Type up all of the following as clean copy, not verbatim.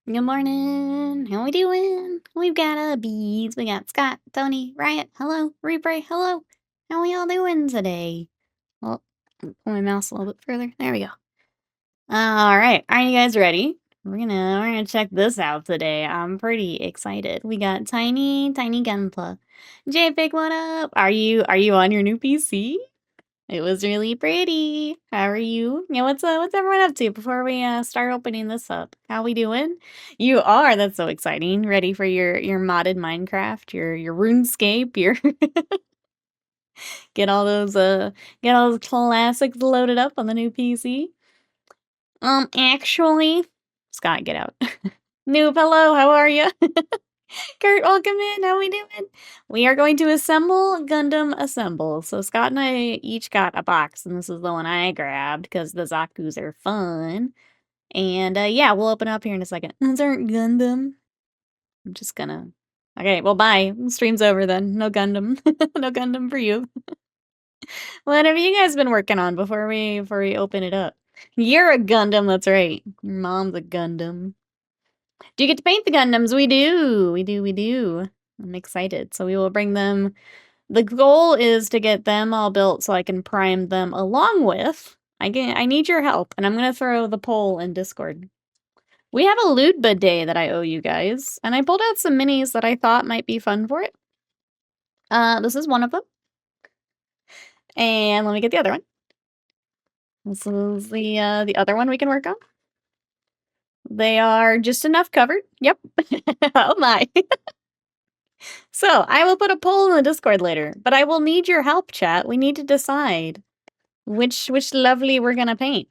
Good morning. How we doing? We've got bees. We got Scott, Tony, Riot. Hello. Replay. Hello. How we all doing today? Well, pull my mouse a little bit further. There we go. All right. Are you guys ready? We're gonna check this out today. I'm pretty excited. We got Tiny Gunpla. JPEG, what up? Are you on your new PC? It was really pretty. How are you? Yeah, what's everyone up to before we start opening this up? How we doing? You are. That's so exciting. Ready for your modded Minecraft, your RuneScape, your get all those classics loaded up on the new PC. Actually, Scott, get out. Noob, hello, how are you? Kurt, welcome in. How we doing? We are going to assemble Gundam Assemble. So Scott and I each got a box, and this is the one I grabbed because the Zaku's are fun. And yeah, we'll open up here in a second. Those aren't Gundam. I'm just gonna. Okay, well, bye. Stream's over then. No Gundam. No Gundam for you. What have you guys been working on before we open it up? You're a Gundam. That's right. Your mom's a Gundam. Do you get to paint the Gundams? We do. We do. I'm excited. So we will bring them. The goal is to get them all built so I can prime them along with. I need your help, and I'm going to throw the poll in Discord. We have a loot bid day that I owe you guys, and I pulled out some minis that I thought might be fun for it. This is one of them. And let me get the other one. This is the other one we can work on. They are just enough covered. Yep. Oh my. So, I will put a poll in the Discord later, but I will need your help, chat. We need to decide which lovely we're gonna paint.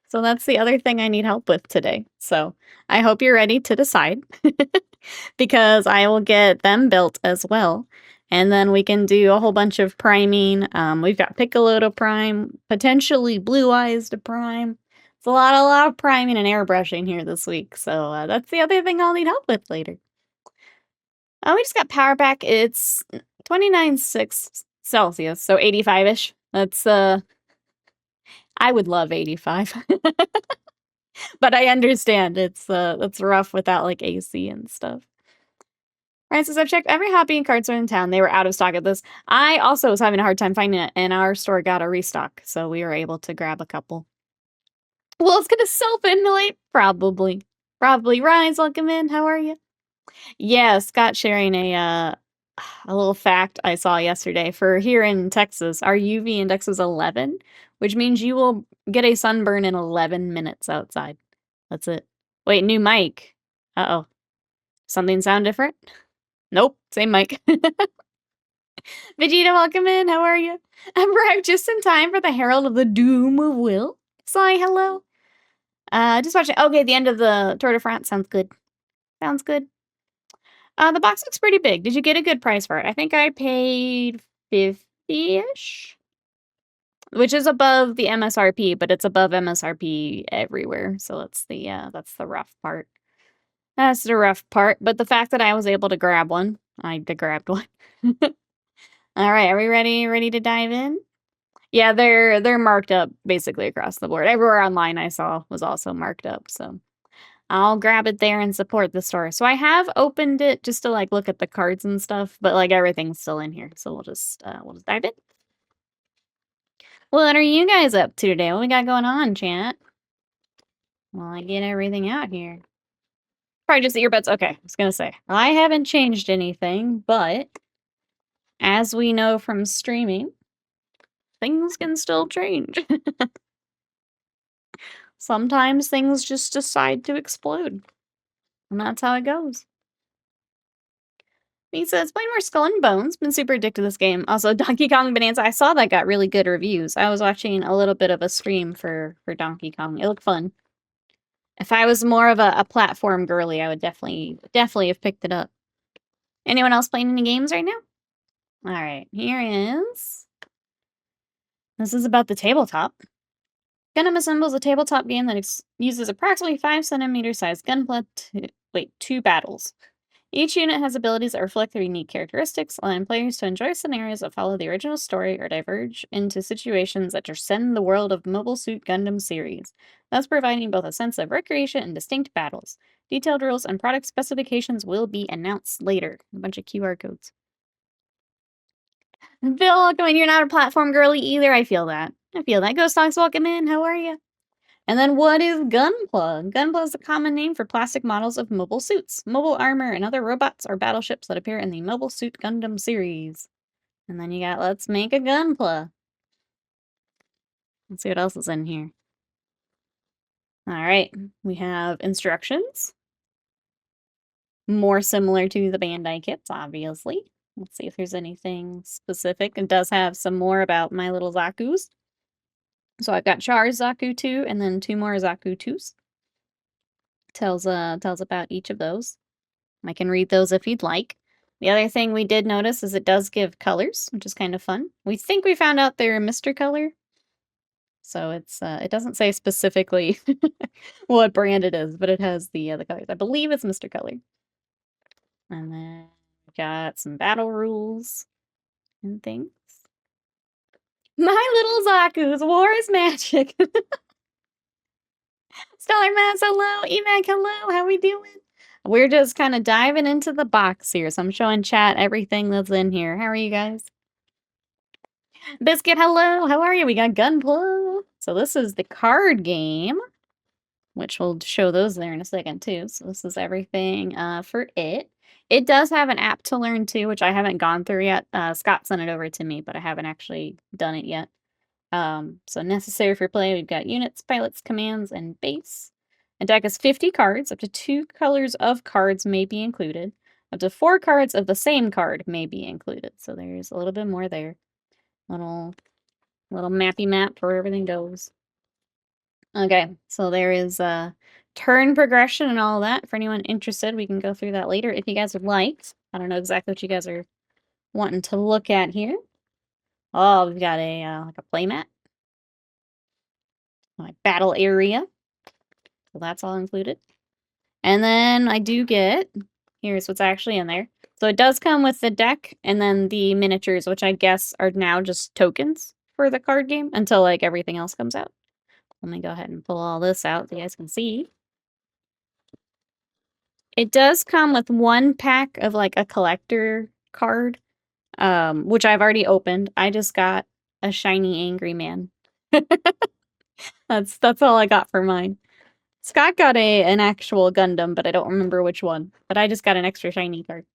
So that's the other thing I need help with today. So, I hope you're ready to decide because I will get them built as well. And then we can do a whole bunch of priming. We've got Piccolo to prime, potentially Blue Eyes to prime. It's a lot of priming and airbrushing here this week. So that's the other thing I'll need help with later. Oh, we just got power back. It's 29.6 Celsius, so 85-ish. That's I would love 85. But I understand it's rough without like AC and stuff. Francis, I've checked every hobby and card store in town. They were out of stock at this. I also was having a hard time finding it, and our store got a restock, so we were able to grab a couple. Well, it's gonna self-immolate? Probably. Probably. Rise, welcome in. How are you? Yeah, Scott sharing a little fact I saw yesterday. For here in Texas, our UV index is 11, which means you will get a sunburn in 11 minutes outside. That's it. Wait, new mic. Uh-oh. Something sound different? Nope, same mic. Vegeta, welcome in. How are you? I'm arrived just in time for the Herald of the Doom of Will. Sai, hello. Just watching. Okay, the end of the Tour de France sounds good. Sounds good. The box looks pretty big. Did you get a good price for it? I think I paid 50-ish, which is above the MSRP, but it's above MSRP everywhere. So that's the rough part. That's the rough part. But the fact that I was able to grab one, I grabbed one. All right, are we ready to dive in? Yeah, they're marked up basically across the board. Everywhere online I saw was also marked up, so I'll grab it there and support the store. So I have opened it just to like look at the cards and stuff, but like everything's still in here. So we'll just dive in. What are you guys up to today? What we got going on, chat? Well, I get everything out here. Probably just earbuds. Okay, I was gonna say I haven't changed anything, but as we know from streaming, things can still change. Sometimes things just decide to explode. And that's how it goes. He says, playing more Skull and Bones. Been super addicted to this game. Also, Donkey Kong Bonanza. I saw that got really good reviews. I was watching a little bit of a stream for Donkey Kong. It looked fun. If I was more of a platform girly, I would definitely have picked it up. Anyone else playing any games right now? Alright, here is... This is about the tabletop. Gundam Assemble is a tabletop game that uses approximately 5 centimeter sized gunpla to 2 battles. Each unit has abilities that reflect their unique characteristics, allowing players to enjoy scenarios that follow the original story or diverge into situations that transcend the world of Mobile Suit Gundam series. thus providing both a sense of recreation and distinct battles. Detailed rules and product specifications will be announced later. A bunch of QR codes. Bill, come in. You're not a platform girly either. I feel that. Ghost Dogs, welcome in. How are you? And then what is Gunpla? Gunpla is a common name for plastic models of mobile suits, mobile armor, and other robots or battleships that appear in the Mobile Suit Gundam series. And then you got Let's Make a Gunpla. Let's see what else is in here. Alright, we have instructions. More similar to the Bandai kits, obviously. Let's see if there's anything specific. It does have some more about my little Zakus. So I've got Char's Zaku 2 and then 2 more Zaku 2s. Tells about each of those. I can read those if you'd like. The other thing we did notice is it does give colors, which is kind of fun. We think we found out they're Mr. Color. So it's it doesn't say specifically what brand it is, but it has the colors. I believe it's Mr. Color. And then we got some battle rules and things. My little Zaku's war is magic. Stellar Mass, hello. Emac, hello. How we doing? We're just kind of diving into the box here, so I'm showing chat everything that's in here. How are you guys? Biscuit, hello. How are you? We got Gunpla. So this is the card game, which we'll show those there in a second too. So this is everything for it. It does have an app to learn too, which I haven't gone through yet. Scott sent it over to me, but I haven't actually done it yet. So necessary for play, we've got units, pilots, commands, and base. A deck is 50 cards. Up to 2 colors of cards may be included. Up to 4 cards of the same card may be included. So there's a little bit more there. Little mappy map where everything goes. Okay, so there is turn progression and all that. For anyone interested, we can go through that later if you guys would like. I don't know exactly what you guys are wanting to look at here. Oh, we've got a like a playmat. My battle area. So that's all included. And then I do get, here's what's actually in there. So it does come with the deck and then the miniatures, which I guess are now just tokens for the card game until like everything else comes out. Let me go ahead and pull all this out so you guys can see. It does come with 1 pack of like a collector card, which I've already opened. I just got a shiny angry man. That's all I got for mine. Scott got an actual Gundam, but I don't remember which one. But I just got an extra shiny card.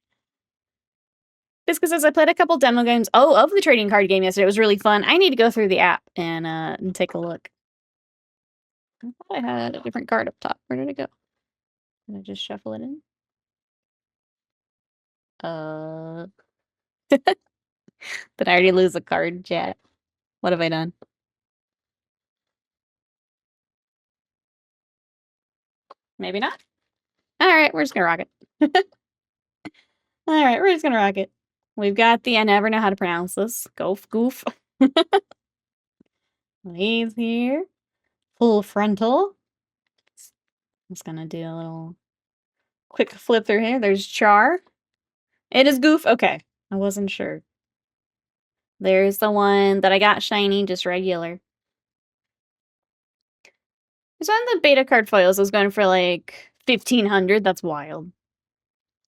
Biscuit says, I played a couple demo games of the trading card game yesterday. It was really fun. I need to go through the app and take a look. I thought I had a different card up top. Where did it go? Did I just shuffle it in? Did I already lose a card, chat? What have I done? Maybe not. Alright, we're just gonna rock it. Alright, we're just gonna rock it. We've got the I never know how to pronounce this. Goof. He's here. Full frontal. I'm just gonna do a little quick flip through here. There's Char. It is Goof. Okay. I wasn't sure. There's the one that I got shiny, just regular. There's one of the beta card foils I was going for like 1,500. That's wild.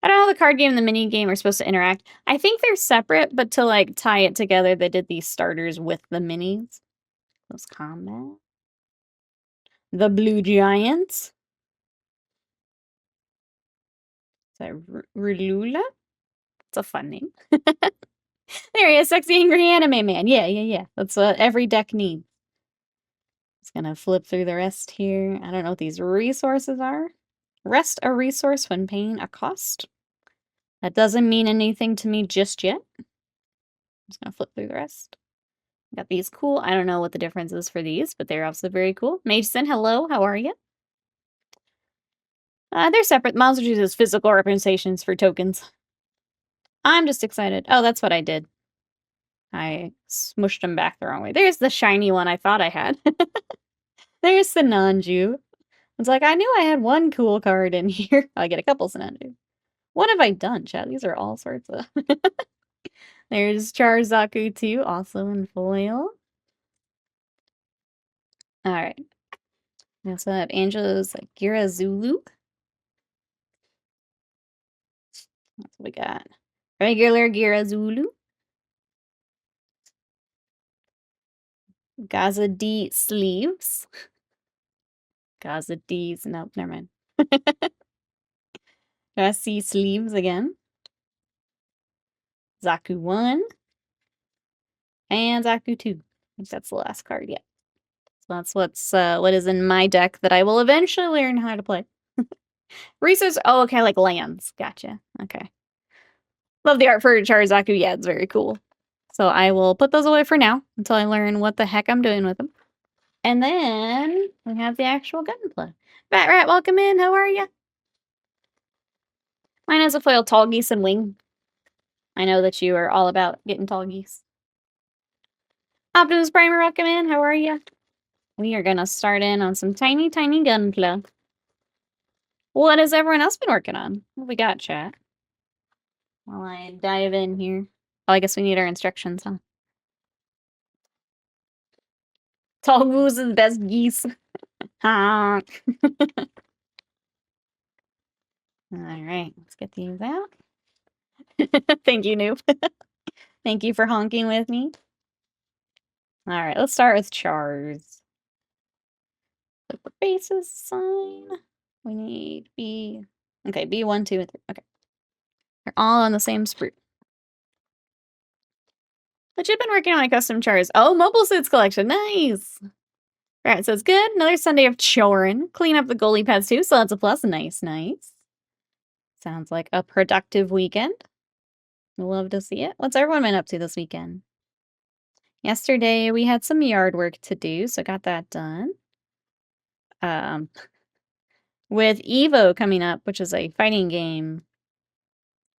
I don't know how the card game and the mini game are supposed to interact. I think they're separate, but to like tie it together, they did these starters with the minis. Those combat. The Blue Giants. Is that Rulula? It's a fun name. There he is, sexy angry anime man. Yeah. That's what every deck needs. Just gonna flip through the rest here. I don't know what these resources are. Rest a resource when paying a cost. That doesn't mean anything to me just yet. I'm just gonna flip through the rest. Got these cool. I don't know what the difference is for these, but they're also very cool. Mason, hello. How are you? They're separate. Monster uses physical representations for tokens. I'm just excited. Oh, that's what I did. I smushed them back the wrong way. There's the shiny one I thought I had. There's Sinanju. It's like, I knew I had one cool card in here. I get a couple Sinanju. What have I done, chat? These are all sorts of... There's Charzaku too, also in foil. Alright. We also have Angela's Gira Zulu. That's what we got. Regular Gira Zulu. Gaza D sleeves. Gaza D's. Nope, never mind. Gaza C sleeves again. Zaku 1. And Zaku 2. I think that's the last card yet. So that's what is in my deck that I will eventually learn how to play. Research. Oh, okay, like lands. Gotcha. Okay. Love the art for Charizard. Yeah, it's very cool. So I will put those away for now until I learn what the heck I'm doing with them. And then we have the actual gunpla. Fat Rat, welcome in. How are you? Mine has a foil tall geese and wing. I know that you are all about getting tall geese. Optimus Primer, welcome in. How are you? We are going to start in on some tiny, tiny gunpla. What has everyone else been working on? What we got, chat? While I dive in here. Oh, I guess we need our instructions, huh? Tall goose is the best geese. Honk. Alright, let's get these out. Thank you, Noob. Thank you for honking with me. Alright, let's start with chars. Put the bases sign. We need B. Okay, B1, 2, and 3. Okay. They're all on the same sprue. But you've been working on my custom chars. Oh, mobile suits collection. Nice. Alright, so it's good. Another Sunday of chorin. Clean up the goalie pads too, so that's a plus. Nice, nice. Sounds like a productive weekend. Love to see it. What's everyone been up to this weekend? Yesterday, we had some yard work to do, so got that done. With Evo coming up, which is a fighting game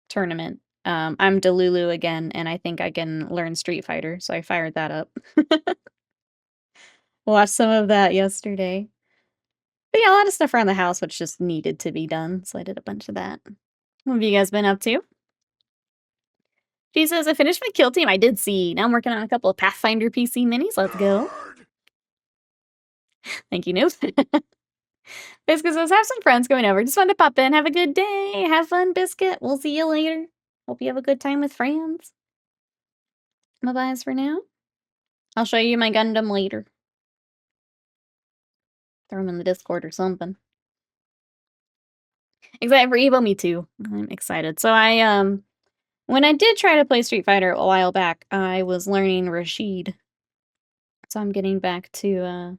tournament, I'm Delulu again, and I think I can learn Street Fighter, so I fired that up. Watched some of that yesterday. But yeah, a lot of stuff around the house which just needed to be done, so I did a bunch of that. What have you guys been up to? She says, I finished my kill team. I did see. Now I'm working on a couple of Pathfinder PC minis. Let's go. Thank you, Noob. Biscuit says, have some friends going over. Just wanted to pop in. Have a good day. Have fun, Biscuit. We'll see you later. Hope you have a good time with friends. Bye-byes for now. I'll show you my Gundam later. Throw them in the Discord or something. Excited for Evo? Me too. I'm excited. So when I did try to play Street Fighter a while back, I was learning Rashid. So I'm getting back to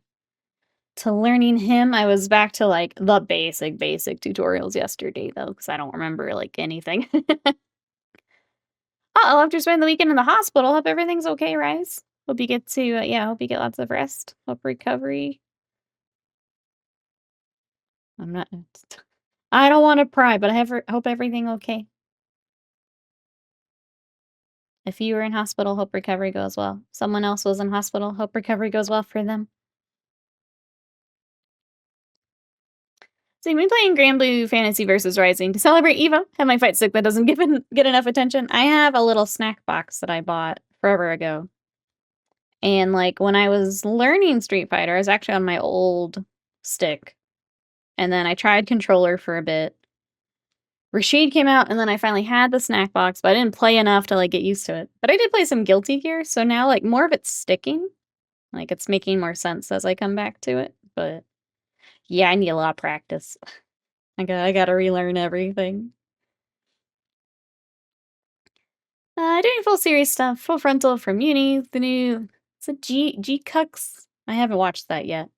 learning him. I was back to like the basic tutorials yesterday though, because I don't remember like anything. I'll have to spend the weekend in the hospital. Hope everything's okay, Rise. Hope you get to hope you get lots of rest. Hope recovery. I don't want to pry, but I hope everything okay. If you were in hospital, hope recovery goes well. Someone else was in hospital, hope recovery goes well for them. So you've been playing Granblue Fantasy vs. Rising to celebrate Evo. Have my fight stick that doesn't get enough attention. I have a little snack box that I bought forever ago. And like when I was learning Street Fighter, I was actually on my old stick. And then I tried controller for a bit. Rashid came out, and then I finally had the snack box, but I didn't play enough to like get used to it. But I did play some Guilty Gear, so now like more of it's sticking. Like it's making more sense as I come back to it. But yeah, I need a lot of practice. I gotta relearn everything. Doing full series stuff. Full Frontal from Uni. The new... Is it G-Cux? I haven't watched that yet.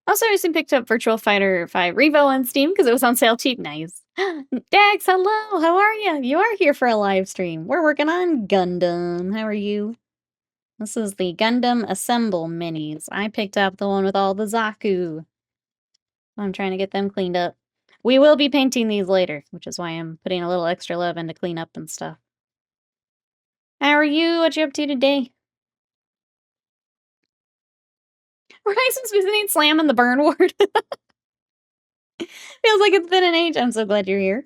Also, I recently picked up Virtual Fighter 5 Revo on Steam because it was on sale cheap. Nice. Dax, hello! How are you? You are here for a live stream. We're working on Gundam. How are you? This is the Gundam Assemble minis. I picked up the one with all the Zaku. I'm trying to get them cleaned up. We will be painting these later, which is why I'm putting a little extra love into clean up and stuff. How are you? What you up to today? Horizon's visiting Slam in the burn ward. Feels like it's been an age. I'm so glad you're here.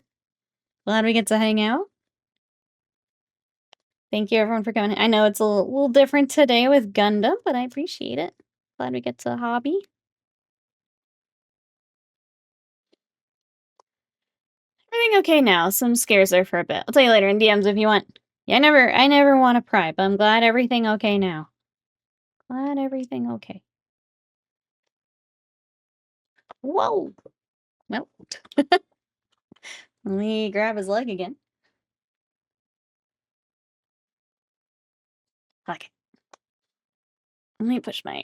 Glad we get to hang out. Thank you everyone for coming. I know it's a little different today with Gundam, but I appreciate it. Glad we get to hobby. Everything okay now. Some scares there for a bit. I'll tell you later in DMs if you want. Yeah, I never want to pry, but I'm glad everything okay now. Glad everything okay. Whoa! Well, let me grab his leg again. Okay. Let me push my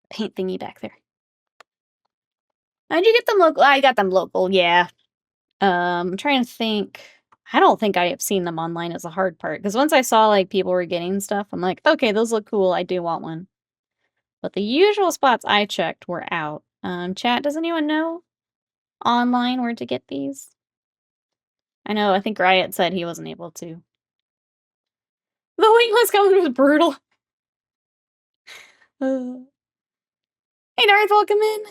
paint thingy back there. How'd you get them local? I got them local, yeah. I'm trying to think. I don't think I have seen them online as a hard part. Because once I saw, like, people were getting stuff, I'm like, okay, those look cool. I do want one. But the usual spots I checked were out. Chat, does anyone know online where to get these? I know, I think Riot said he wasn't able to. The wingless coming was brutal. Hey, Darth, welcome in.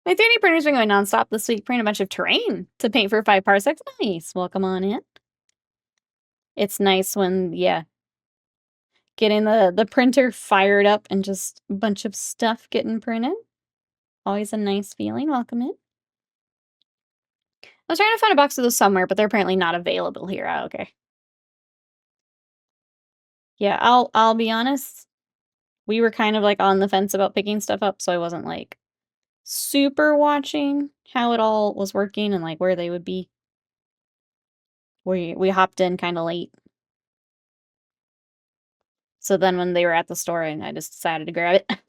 My 3D printer's been going nonstop this week, printing a bunch of terrain to paint for 5 parsecs. Nice. Welcome on in. It's nice when, yeah, getting the printer fired up and just a bunch of stuff getting printed. Always a nice feeling. Welcome in. I was trying to find a box of those somewhere, but they're apparently not available here. Oh, okay. Yeah, I'll be honest. We were kind of like on the fence about picking stuff up, so I wasn't like super watching how it all was working and like where they would be. We hopped in kind of late. So then when they were at the store, and I just decided to grab it.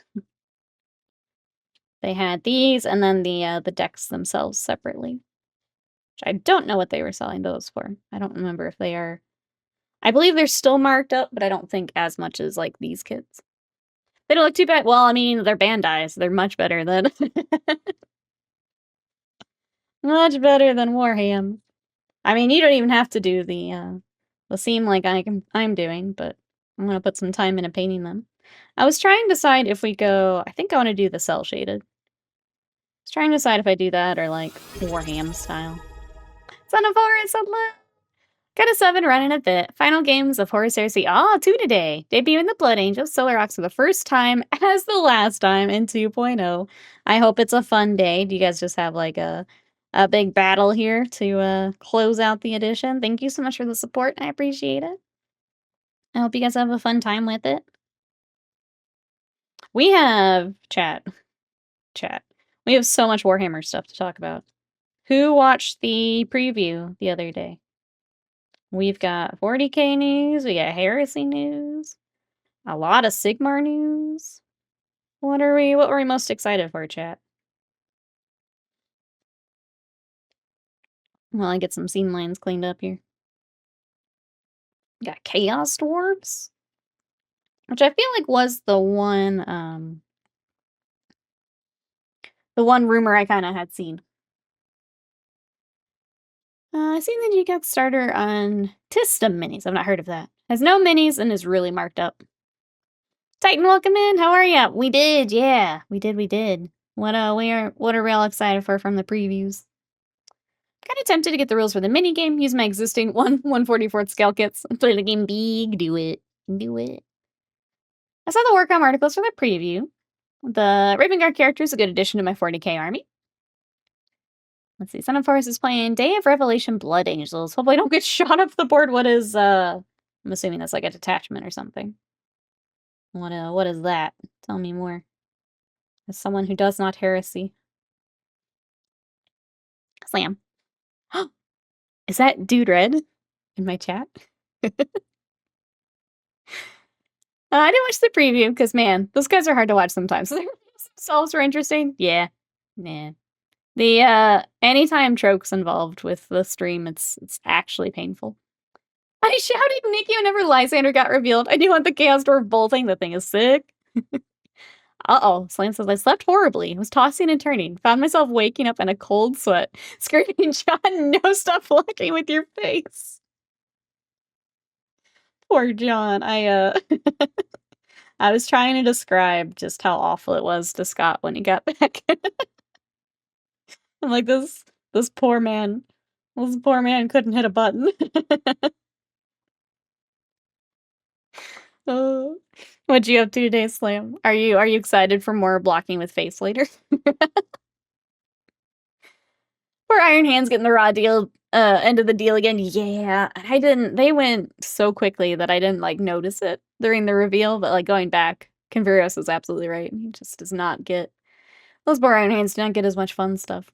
They had these and then the decks themselves separately. Which I don't know what they were selling those for. I don't remember if they are. I believe they're still marked up, but I don't think as much as like these kits. They don't look too bad. Well, I mean, they're bandai, so they're much better than much better than Warham. I mean, you don't even have to do the seam like I'm doing, but I'm gonna put some time into painting them. I was trying to decide if we go. I think I want to do the cell shaded. I was trying to decide if I do that or like Warham style. Son of Horus, hello. Got a 7 running a bit. Final games of Horus Heresy. Ah, 2 today. Debuting the Blood Angels, Solar Rocks for the first time as the last time in 2.0. I hope it's a fun day. Do you guys just have like a big battle here to close out the edition? Thank you so much for the support. I appreciate it. I hope you guys have a fun time with it. We have chat. We have so much Warhammer stuff to talk about. Who watched the preview the other day? We've got 40k news, we got Heresy news, a lot of Sigmar news. What were we most excited for, chat? Well, I get some scene lines cleaned up here. Got Chaos Dwarves, which I feel like was the one rumor I kind of had seen. I seen the GCAC starter on Tista minis. I've not heard of that. Has no minis and is really marked up. Titan, welcome in. How are ya? We did, yeah. We did. What are we all excited for from the previews? Kind of tempted to get the rules for the mini game. Use my existing 1/144th scale kits. Play the game big. Do it. I saw the Warcom articles for the preview. The Raven Guard character is a good addition to my 40k army. Let's see. Son of Forest is playing Day of Revelation Blood Angels. Hopefully I don't get shot off the board. What is, I'm assuming that's like a detachment or something. What is that? Tell me more. As someone who does not heresy. Slam. Is that Dude Red in my chat? I didn't watch the preview because, man, those guys are hard to watch sometimes. Themselves are interesting. Yeah. Nah. The anytime Troke's involved with the stream, it's actually painful. I shouted Nikki whenever Lysander got revealed. I do want the Chaos Dwarf bolting. The thing is sick. Uh-oh. Slam says, I slept horribly. I was tossing and turning. Found myself waking up in a cold sweat. Screaming, John, no, stop walking with your face. Poor John. I was trying to describe just how awful it was to Scott when he got back. I'm like, this poor man. This poor man couldn't hit a button. Oh. What'd you up to today, Slam? Are you excited for more blocking with face later? Poor Iron Hands getting the raw deal, end of the deal again. Yeah, I didn't. They went so quickly that I didn't like notice it during the reveal. But like going back, Converios is absolutely right. He just does not get those poor Iron Hands do not get as much fun stuff.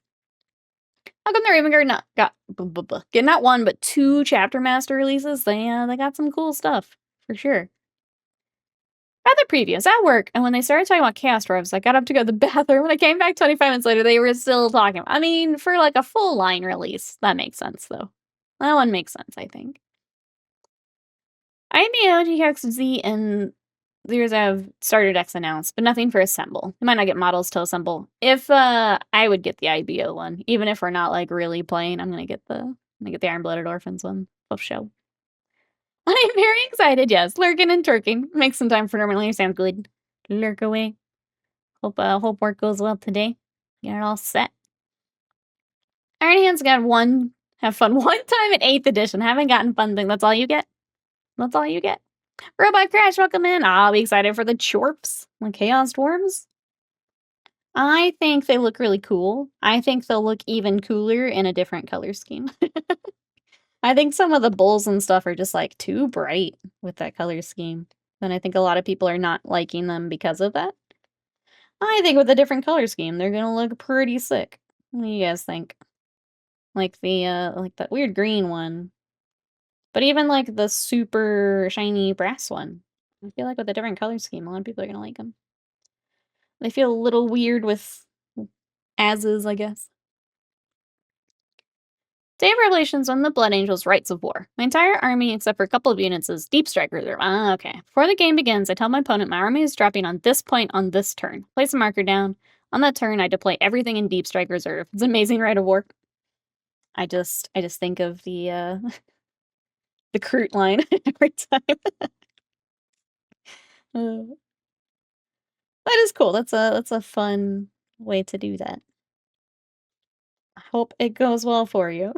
How come they're even getting not one but 2 Chapter Master releases? They got some cool stuff for sure. Other previews at work, and when they started talking about Chaos Dwarves, I got up to go to the bathroom. When I came back 25 minutes later, they were still talking. I mean, for like a full line release, that makes sense though. That one makes sense, I think. IMEO, GX, Z, and Zeros have starter decks announced, but nothing for Assemble. We might not get models till Assemble. If I would get the IBO one, even if we're not like really playing, I'm gonna get the Iron-Blooded Orphans one of show. I'm very excited, yes. Lurking and twerking. Make some time for normal. Sounds good. Lurk away. Hope work goes well today. Get it all set. Iron Hands got have fun one time at 8th edition. Haven't gotten fun thing. That's all you get? That's all you get? Robot Crash, welcome in. I'll be excited for the Chorps, like Chaos Dwarves. I think they look really cool. I think they'll look even cooler in a different color scheme. I think some of the bulls and stuff are just like too bright with that color scheme. And I think a lot of people are not liking them because of that. I think with a different color scheme, they're gonna look pretty sick. What do you guys think? Like that weird green one. But even like the super shiny brass one. I feel like with a different color scheme, a lot of people are gonna like them. They feel a little weird with as is, I guess. Day of Revelations on the Blood Angels Rights of War. My entire army, except for a couple of units, is Deep Strike Reserve. Ah, okay. Before the game begins, I tell my opponent my army is dropping on this point on this turn. Place a marker down. On that turn, I deploy everything in Deep Strike Reserve. It's an amazing Right of War. I just think of the the Kroot line every time. That is cool. That's a fun way to do that. I hope it goes well for you.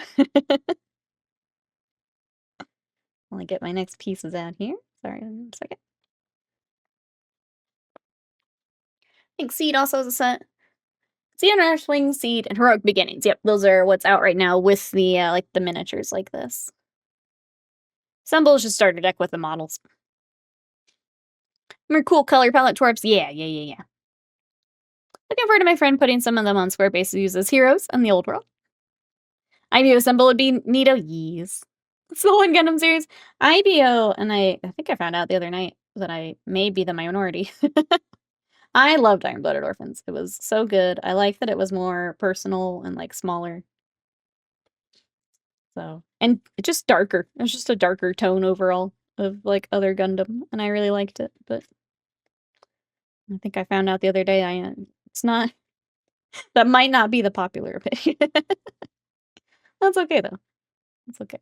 I'll get my next pieces out here. Sorry, one second. I think Seed also has a set. Zeon Rushwing, Seed, and Heroic Beginnings. Yep, those are what's out right now with the like the miniatures like this. Assemble is just starter deck with the models. More cool color palette twerps. Yeah. Looking forward to my friend putting some of them on Squarespace to use as heroes in the old world. IBO Assemble would be neato. Yes. It's the one Gundam series. IBO, and I think I found out the other night that I may be the minority. I loved Iron-Blooded Orphans. It was so good. I like that it was more personal and like smaller. So, and just darker. It was just a darker tone overall of like other Gundam, and I really liked it. But I think I found out the other day it's not that might not be the popular opinion. That's okay though. It's okay.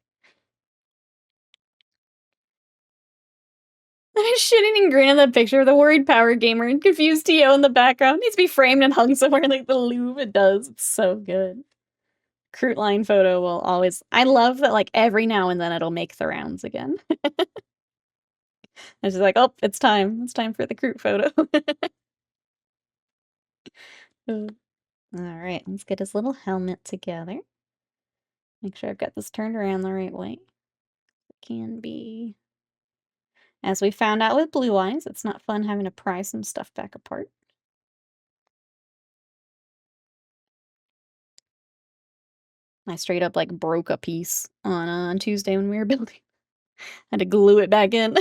I'm shitting and grinning at the picture of the worried power gamer and confused TO in the background. Needs to be framed and hung somewhere like the Louvre. It does. It's so good. Kroot line photo will always. I love that. Like every now and then it'll make the rounds again. It's just like, oh, it's time. It's time for the Kroot photo. All right, let's get his little helmet together. Make sure I've got this turned around the right way. It can be. As we found out with Blue Eyes, it's not fun having to pry some stuff back apart. I straight up like broke a piece on Tuesday when we were building. Had to glue it back in.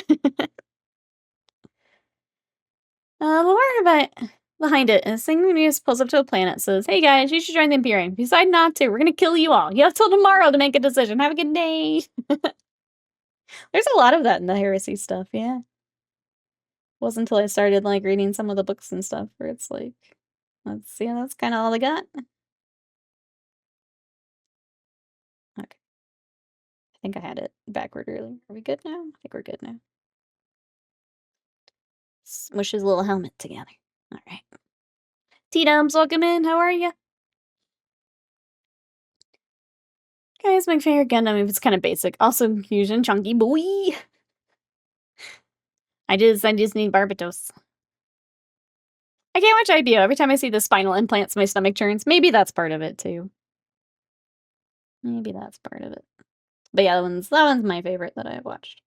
But behind it, a single news pulls up to a planet, says, "Hey guys, you should join the Imperium. If you decide not to, we're gonna kill you all. You have till tomorrow to make a decision. Have a good day." There's a lot of that in the heresy stuff, yeah. It wasn't until I started like reading some of the books and stuff where it's like, that's kind of all I got. Okay. I think I had it backward earlier. Are we good now? I think we're good now. Smush his little helmet together. All right. T-Dubs, welcome in. How are you? Guys, my favorite Gundam, if it's kind of basic. Also, Fusion, Chunky Boy. I just need Barbatos. I can't watch IBO. Every time I see the spinal implants, my stomach churns. Maybe that's part of it, too. Maybe that's part of it. But yeah, that one's my favorite that I have watched.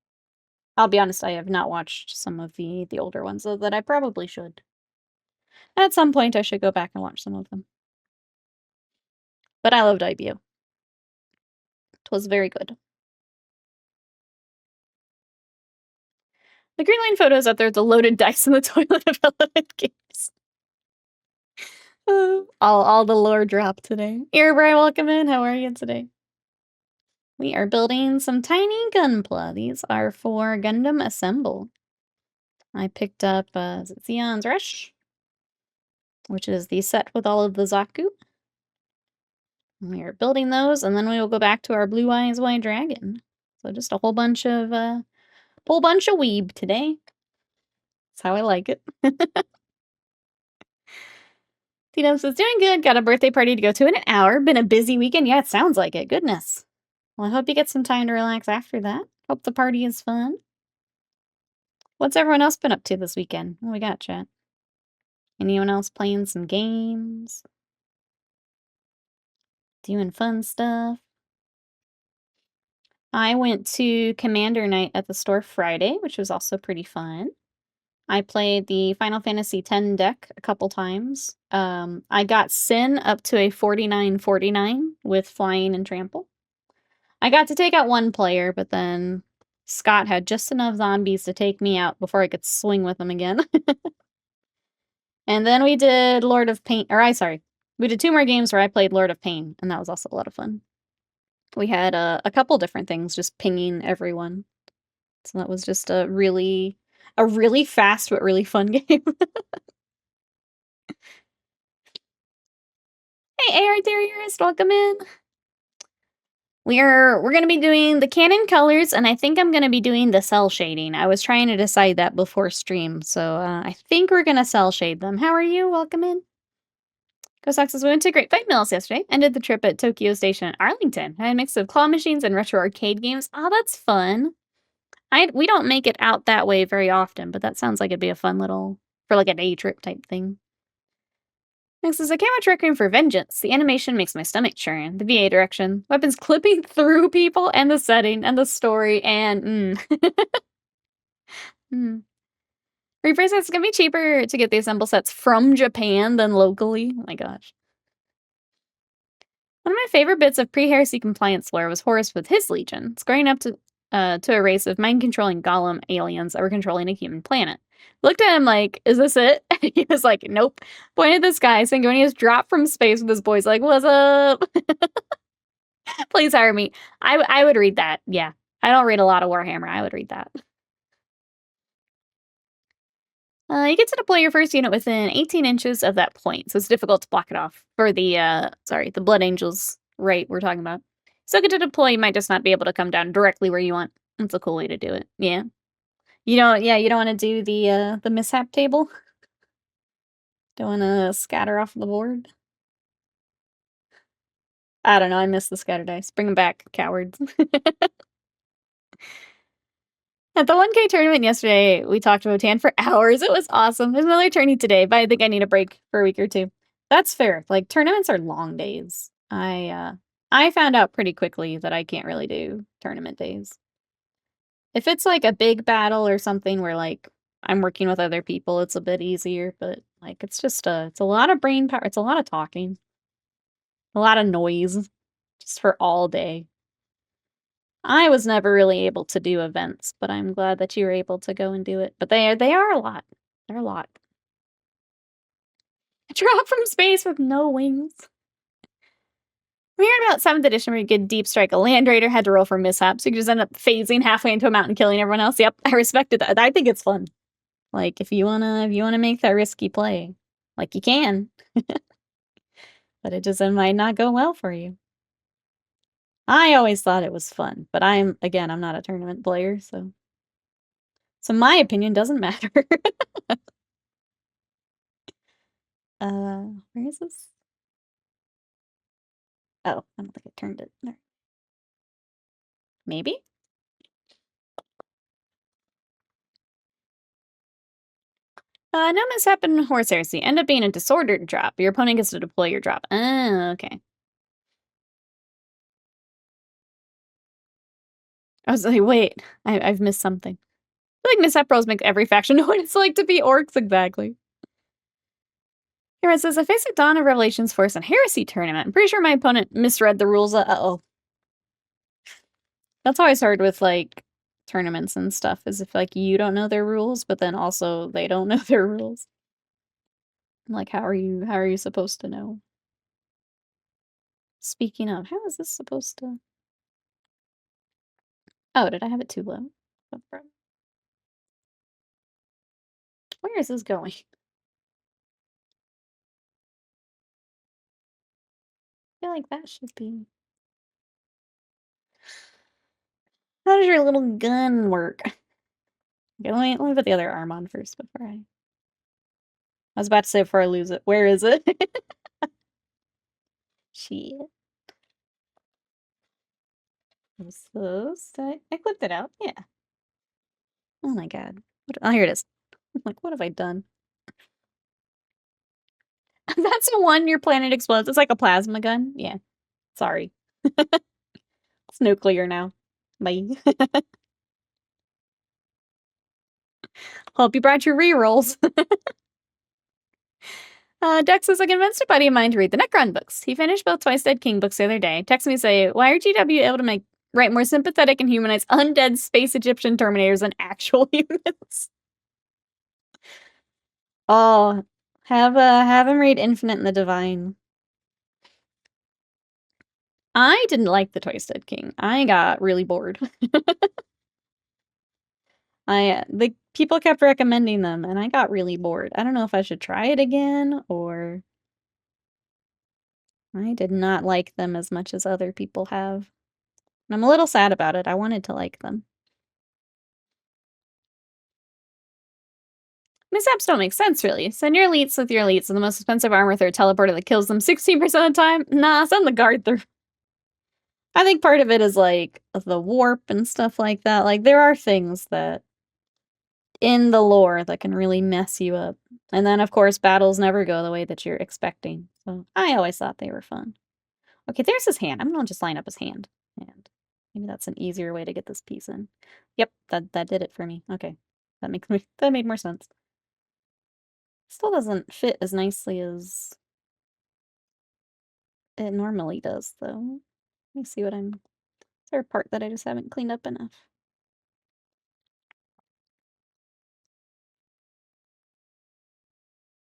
I'll be honest, I have not watched some of the older ones, though, that I probably should. At some point, I should go back and watch some of them. But I loved IBO. It was very good. The Green Lane photos up there, the loaded dice in the toilet of Element Games. All the lore drop today. Erebry, welcome in. How are you today? We are building some tiny Gunpla. These are for Gundam Assemble. I picked up Zeon's Rush, which is the set with all of the Zaku. We are building those, and then we will go back to our Blue Eyes White Dragon. So just a whole bunch of weeb today. That's how I like it. Tito says, doing good. Got a birthday party to go to in an hour. Been a busy weekend. Yeah, it sounds like it. Goodness. Well, I hope you get some time to relax after that. Hope the party is fun. What's everyone else been up to this weekend? What we got, chat? Anyone else playing some games? Doing fun stuff? I went to Commander Night at the store Friday, which was also pretty fun. I played the Final Fantasy X deck a couple times. I got Sin up to a 49/49 with Flying and Trample. I got to take out one player, but then Scott had just enough zombies to take me out before I could swing with them again. And then we did Lord of Pain, we did 2 more games where I played Lord of Pain, and that was also a lot of fun. We had a couple different things just pinging everyone. So that was just a really fast but really fun game. Hey, AR Terrierist, welcome in. We're gonna be doing the canon colors, and I think I'm gonna be doing the cell shading. I was trying to decide that before stream, so I think we're gonna cell shade them. How are you? Welcome in. Gosox says, we went to Great Fight Mills yesterday. Ended the trip at Tokyo Station in Arlington. I had a mix of claw machines and retro arcade games. Oh, that's fun. We don't make it out that way very often, but that sounds like it'd be a fun little, for like a day trip type thing. Next is a camera Requiem for Vengeance. The animation makes my stomach churn. The VA direction. Weapons clipping through people, and the setting, and the story, and Rephrase it's gonna be cheaper to get the assemble sets from Japan than locally. Oh my gosh. One of my favorite bits of pre-heresy compliance lore was Horus with his legion, squaring up to a race of mind-controlling golem aliens that were controlling a human planet. Looked at him like, is this it? And he was like, nope. Pointed at the sky, Sangonius dropped from space with his boys like, what's up? Please hire me. I would read that, yeah. I don't read a lot of Warhammer. I would read that. You get to deploy your first unit within 18 inches of that point, so it's difficult to block it off. For the, the Blood Angels right we're talking about. So good to deploy, you might just not be able to come down directly where you want. That's a cool way to do it, yeah. You don't want to do the mishap table? Don't want to scatter off the board? I don't know, I miss the scatter dice. Bring them back, cowards. At the 1K tournament yesterday, we talked about Tan for hours. It was awesome. There's another tourney today, but I think I need a break for a week or two. That's fair. Like, tournaments are long days. I found out pretty quickly that I can't really do tournament days. If it's like a big battle or something where like I'm working with other people, it's a bit easier, but like it's just it's a lot of brain power. It's a lot of talking. A lot of noise just for all day. I was never really able to do events, but I'm glad that you were able to go and do it. But they are a lot. They're a lot. Drop from space with no wings. We heard about 7th edition where you could deep strike a land raider, had to roll for mishaps. So you just end up phasing halfway into a mountain, killing everyone else. Yep, I respected that. I think it's fun. Like if you wanna make that risky play, like you can. But it might not go well for you. I always thought it was fun, but I'm not a tournament player, so my opinion doesn't matter. Where is this? Oh, I don't think I turned it. There. Maybe? No mishap in Horse Heresy. End up being a disordered drop. Your opponent gets to deploy your drop. Oh, okay. I was like, wait, I've missed something. I feel like mishap rolls make every faction know what it's like to be orcs exactly. Here it says, I faced a Dawn of Revelations Force and Heresy tournament. I'm pretty sure my opponent misread the rules. Uh-oh. That's always hard with, like, tournaments and stuff, is if, like, you don't know their rules, but then also they don't know their rules. Like, how are you supposed to know? Speaking of, how is this supposed to... Oh, did I have it too low? Where is this going? I feel like that should be... How does your little gun work? Okay, let me put the other arm on first before I was about to say before I lose it. Where is it? Shit. So I clipped it out. Yeah. Oh my god. Oh, here it is. I'm like, what have I done? That's the one your planet explodes. It's like a plasma gun. Yeah. Sorry. It's nuclear now. Bye. Hope you brought your rerolls. Dex says, I convinced a buddy of mine to read the Necron books. He finished both Twice Dead King books the other day. Texted me to say, why are GW able to write more sympathetic and humanized undead space Egyptian Terminators than actual humans? Oh, have him read Infinite and the Divine. I didn't like the Twice Dead King. I got really bored. The people kept recommending them, and I got really bored. I don't know if I should try it again, or... I did not like them as much as other people have. And I'm a little sad about it. I wanted to like them. Mishaps don't make sense, really. Send your elites with your elites, and the most expensive armor through a teleporter that kills them 16% of the time? Nah, send the guard through. I think part of it is, like, the warp and stuff like that. Like, there are things that in the lore that can really mess you up. And then, of course, battles never go the way that you're expecting. So I always thought they were fun. Okay, there's his hand. I'm gonna just line up his hand. And maybe that's an easier way to get this piece in. Yep, that did it for me. Okay. That made more sense. Still doesn't fit as nicely as it normally does, though. Let me see what I'm... Is there a part that I just haven't cleaned up enough?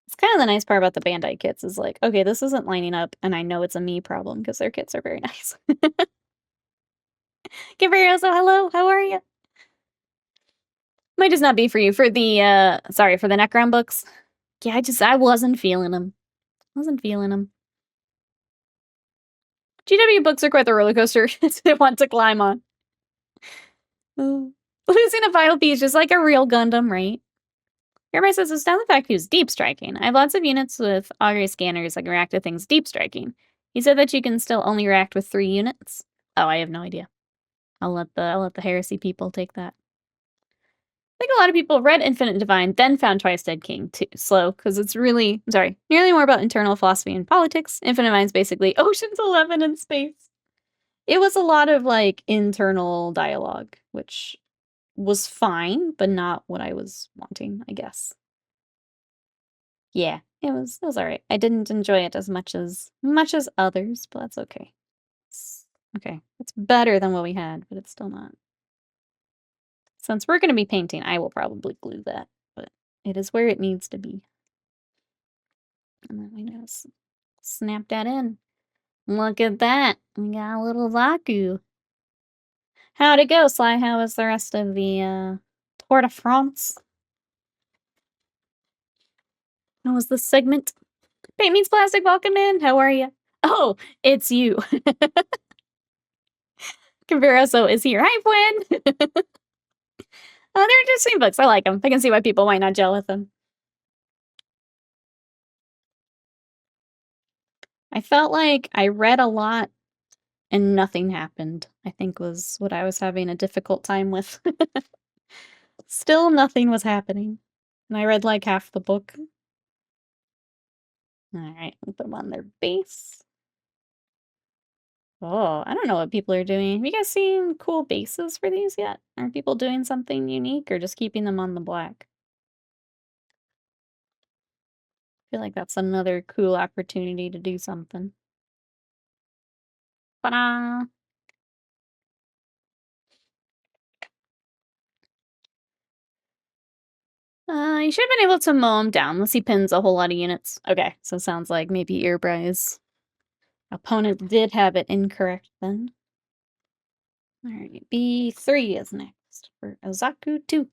It's kind of the nice part about the Bandai kits is like, okay, this isn't lining up, and I know it's a me problem because their kits are very nice. Gabrielzo, hello, how are you? Might just not be for you. For the, sorry, for the Necron books. Yeah, I wasn't feeling them. Wasn't feeling them. GW books are quite the roller coaster to want to climb on. Losing a vital piece just like a real Gundam, right? Everybody says it's down the fact he was deep striking. I have lots of units with augury scanners that can react to things deep striking. He said that you can still only react with 3 units. Oh, I have no idea. I'll let the heresy people take that. I think a lot of people read Infinite Divine, then found Twice Dead King too slow, because it's really, nearly more about internal philosophy and politics. Infinite Divine's basically Ocean's 11 in space. It was a lot of, like, internal dialogue, which was fine, but not what I was wanting, I guess. Yeah, it was alright. I didn't enjoy it as much as others, but that's okay. Okay, it's better than what we had, but it's still not. Since we're going to be painting, I will probably glue that, but it is where it needs to be. And then we just snap that in. Look at that. We got a little Zaku. How'd it go, Sly? How was the rest of the Tour de France? How was the segment? Paint Meets Plastic, welcome in. How are you? Oh, it's you. Converoso is here. Hi, Gwen. They're interesting books. I like them. I can see why people might not gel with them. I felt like I read a lot and nothing happened, I think was what I was having a difficult time with. Still nothing was happening. And I read like half the book. Alright, we'll put them on their base. Oh, I don't know what people are doing. Have you guys seen cool bases for these yet? Are people doing something unique or just keeping them on the black? I feel like that's another cool opportunity to do something. Ta-da! You should have been able to mow him down unless he pins a whole lot of units. Okay, so it sounds like maybe Earbrie's opponent did have it incorrect then. Alright, B3 is next for Ozaku 2.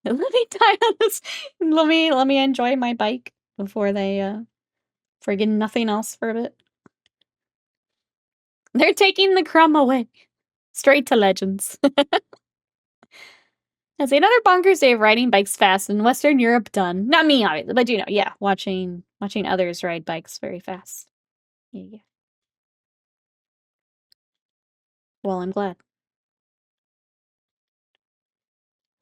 Let me die on this. Let me enjoy my bike before they friggin' nothing else for a bit. They're taking the crumb away. Straight to Legends. As another bonkers day of riding bikes fast in Western Europe done. Not me, obviously, but you know, yeah, watching others ride bikes very fast. Yeah. Well, I'm glad.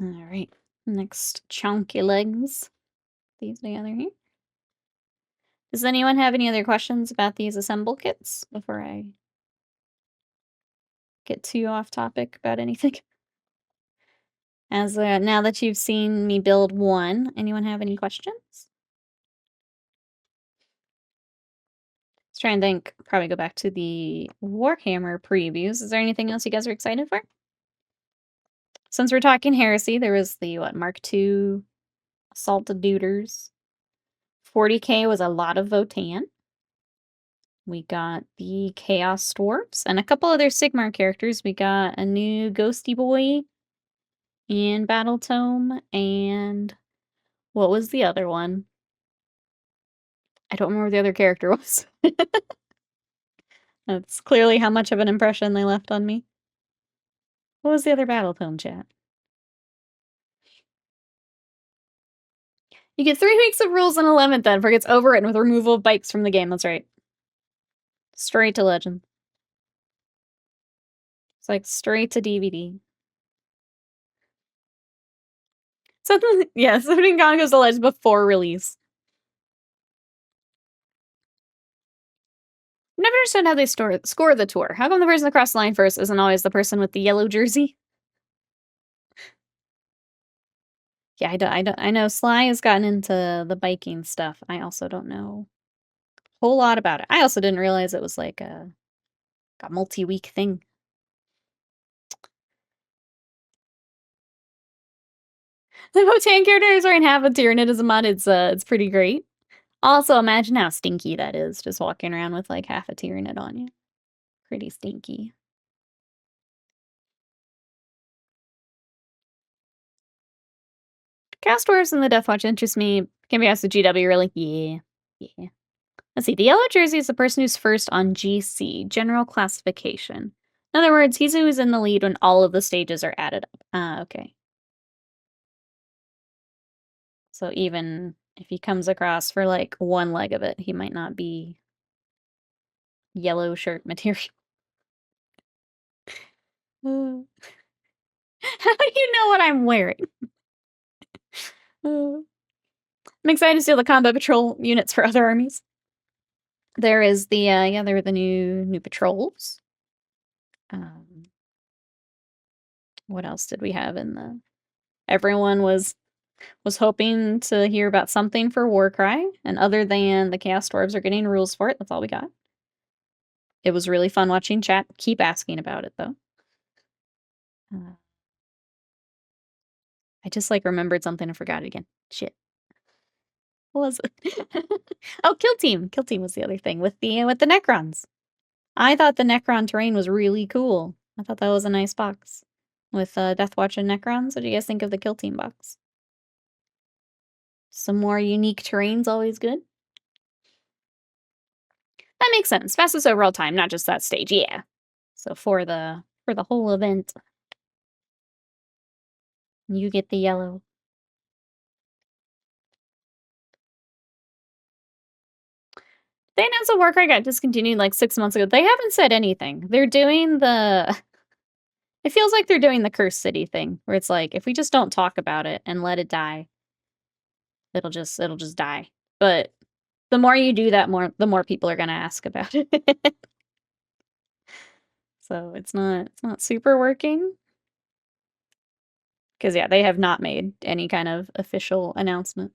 Alright, next chunky legs. These together here. Does anyone have any other questions about these assemble kits before I get too off topic about anything? As now that you've seen me build one, anyone have any questions? Let's try and think. Probably go back to the Warhammer previews. Is there anything else you guys are excited for? Since we're talking heresy, there was the Mark II assaulted duders. 40k was a lot of Votan. We got the Chaos Dwarfs and a couple other Sigmar characters. We got a new Ghosty Boy in Battle Tome, and what was the other one? I don't remember what the other character was. That's clearly how much of an impression they left on me. What was the other Battle Tome, chat? You get 3 weeks of rules in 11th then, for it gets overwritten with removal of bikes from the game. That's right. Straight to Legend. It's like straight to DVD. Something, yeah, something goes to Legend before release. Never understood how they score the tour. How come the person across the line first isn't always the person with the yellow jersey? Yeah, I know Sly has gotten into the biking stuff. I also don't know a whole lot about it. I also didn't realize it was like a multi-week thing. The Votan characters are in half a tier and it is a mod. It's pretty great. Also, imagine how stinky that is, just walking around with like half a Tyranid on you. Pretty stinky. Cast Dwarves and the Death Watch interest me. Can be asked with GW, really? Yeah. Let's see. The yellow jersey is the person who's first on GC, General Classification. In other words, he's who is in the lead when all of the stages are added up. Okay. So even if he comes across for like one leg of it, he might not be yellow shirt material. How do you know what I'm wearing? I'm excited to steal the combat patrol units for other armies. There is the there were the new patrols. What else did we have in the? Everyone was hoping to hear about something for Warcry, and other than the Chaos Dwarves are getting rules for it, that's all we got. It was really fun watching chat keep asking about it though. I just like remembered something and forgot it again. Shit. What was it? Oh, Kill Team. Kill Team was the other thing with the Necrons. I thought the Necron terrain was really cool. I thought that was a nice box. With Deathwatch and Necrons. What do you guys think of the Kill Team box? Some more unique terrain's always good. That makes sense. Fastest overall time, not just that stage. Yeah. So for the whole event, you get the yellow. They announced a Warcry got discontinued like 6 months ago. They haven't said anything. They're doing the It feels like they're doing the Cursed City thing, where it's like, if we just don't talk about it and let it die, it'll just die. But the more you do that, the more people are gonna ask about it. So it's not super working. Because yeah, they have not made any kind of official announcement.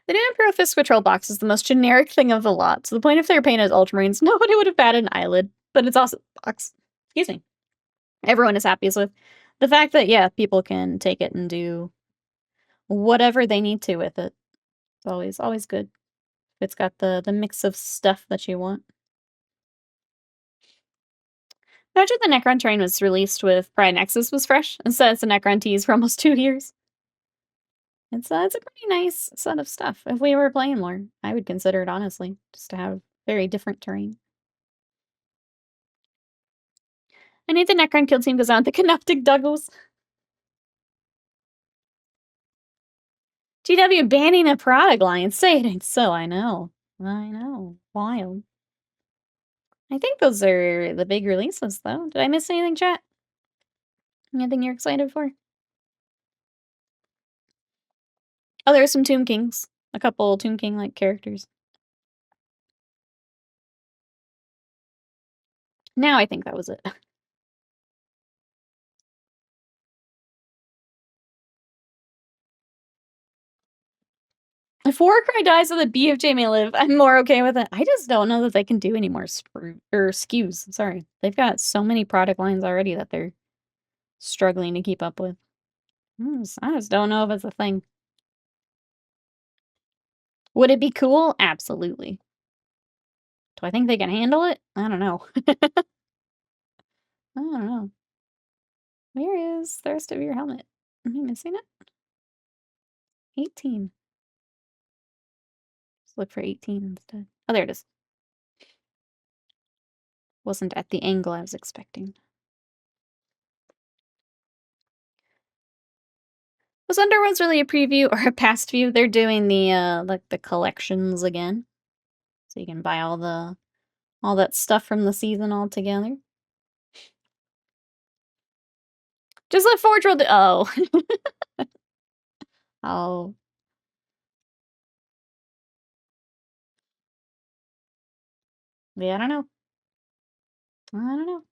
The new Imperial Fist Patrol box is the most generic thing of the lot. To the point if they were painted as Ultramarines, nobody would have batted an eyelid. But it's also a box. Excuse me. Everyone is happy with the fact that, yeah, people can take it and do whatever they need to with it. It's always good. It's got the mix of stuff that you want. Imagine the Necron terrain was released with Pride Nexus was fresh, instead it's a Necron tease for almost 2 years. It's a pretty nice set of stuff. If we were playing more, I would consider it, honestly, just to have very different terrain. I need the Necron kill team goes on the Canoptic Duggles. GW banning a product line. Say it ain't so, I know. I know. Wild. I think those are the big releases, though. Did I miss anything, chat? Anything you're excited for? Oh, there's some Tomb Kings. A couple Tomb King-like characters. Now I think that was it. If Warcry dies so that BFJ may live, I'm more okay with it. I just don't know that they can do any more SKUs. Sorry. They've got so many product lines already that they're struggling to keep up with. I just don't know if it's a thing. Would it be cool? Absolutely. Do I think they can handle it? I don't know. I don't know. Where is the rest of your helmet? Am I missing it? 18. Let's look for 18 instead. Oh, there it is. Wasn't at the angle I was expecting. Was Underworld's really a preview or a past view? They're doing the like the collections again. So you can buy all that stuff from the season all together. Just let Forge World oh. Oh. Yeah, I don't know. I don't know.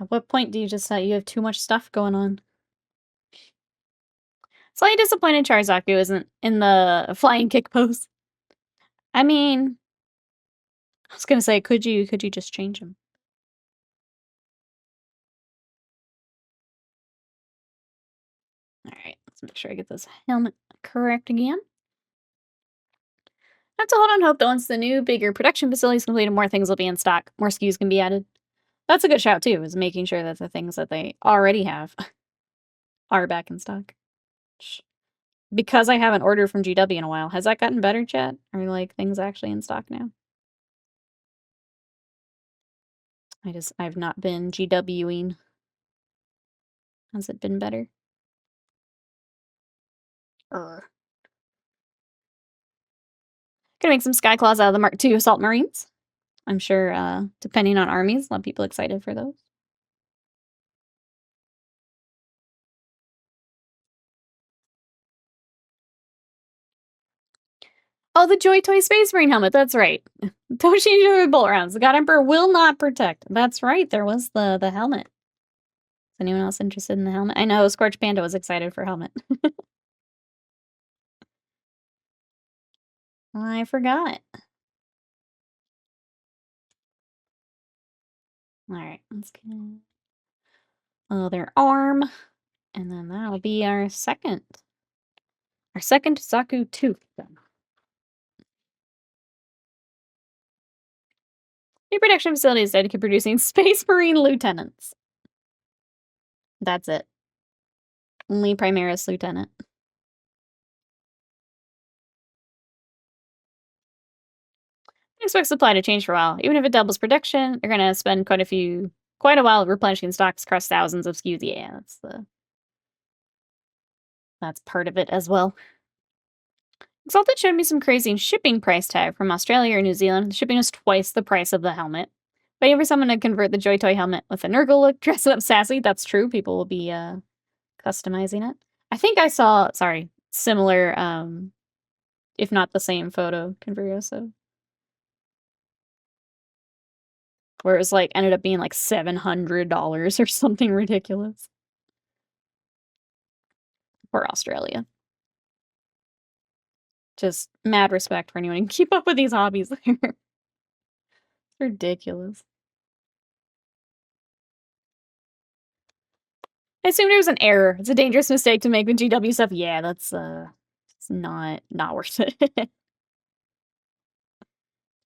At what point do you just say you have too much stuff going on? Slightly disappointed Charazaku isn't in the flying kick pose. I mean, I was gonna say, could you just change him? Alright, let's make sure I get this helmet correct again. I have to hold on hope that once the new, bigger production facility is completed, more things will be in stock. More SKUs can be added. That's a good shout, too, is making sure that the things that they already have are back in stock. Because I haven't ordered from GW in a while, has that gotten better, chat? Are, like, things actually in stock now? I've not been GWing. Has it been better? Gonna make some Skyclaws out of the Mark II Assault Marines. I'm sure, depending on armies, a lot of people excited for those. Oh, the Joy Toy Space Marine helmet, that's right. Don't change the bullet rounds. The God Emperor will not protect. That's right, there was the helmet. Is anyone else interested in the helmet? I know Scorch Panda was excited for helmet. I forgot. Alright, let's get their arm. And then that'll be our second Zaku tooth then. New production facility is dedicated to producing Space Marine lieutenants. That's it. Only Primaris lieutenant. I expect supply to change for a while. Even if it doubles production, they're gonna spend quite a while replenishing stocks across thousands of SKUs. Yeah, that's part of it as well. Exalted showed me some crazy shipping price tag from Australia or New Zealand. The shipping was twice the price of the helmet. Waiting for someone to convert the Joy Toy helmet with a Nurgle look, dress it up sassy. That's true. People will be customizing it. I think I saw, similar, if not the same photo, Converioso. Where it was like, ended up being like $700 or something ridiculous. For Australia. Just mad respect for anyone who can keep up with these hobbies there. Ridiculous. I assumed it was an error. It's a dangerous mistake to make with GW stuff. Yeah, that's it's not worth it.